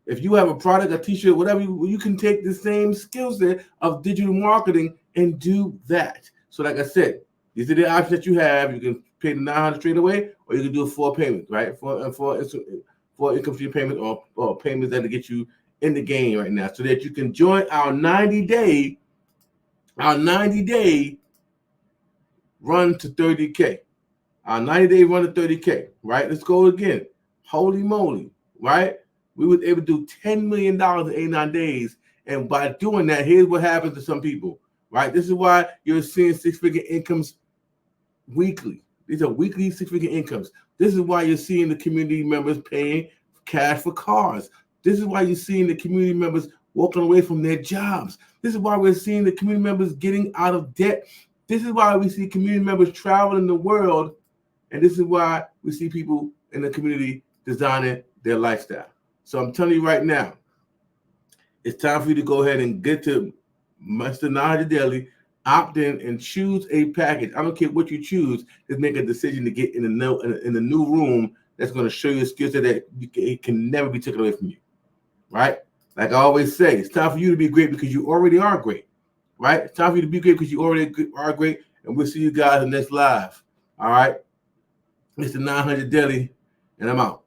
If you have a product, a t-shirt, whatever, you can take the same skill set of digital marketing and do that. So like I said, these are the options that you have. You can pay the $900 straight away, or you can do 4 payments, right? For income stream payments or payments that will get you in the game right now, so that you can join our 90-day run to 30K. Our 90-day run to 30K, right? Let's go again. Holy moly, right? We was able to do $10 million in 89 days. And by doing that, here's what happens to some people, right? This is why you're seeing six-figure incomes weekly. These are weekly six-figure incomes. This is why you're seeing the community members paying cash for cars. This is why you're seeing the community members walking away from their jobs. This is why we're seeing the community members getting out of debt. This is why we see community members traveling the world. And this is why we see people in the community designing their lifestyle. So I'm telling you right now, it's time for you to go ahead and get to Mr. 900 Daily, opt in, and choose a package. I don't care what you choose. Just make a decision to get in the new room that's going to show you a skill set that it can never be taken away from you, right? Like I always say, it's time for you to be great because you already are great, right? It's time for you to be great because you already are great, and we'll see you guys in the next live, all right? Mr. 900 Daily, and I'm out.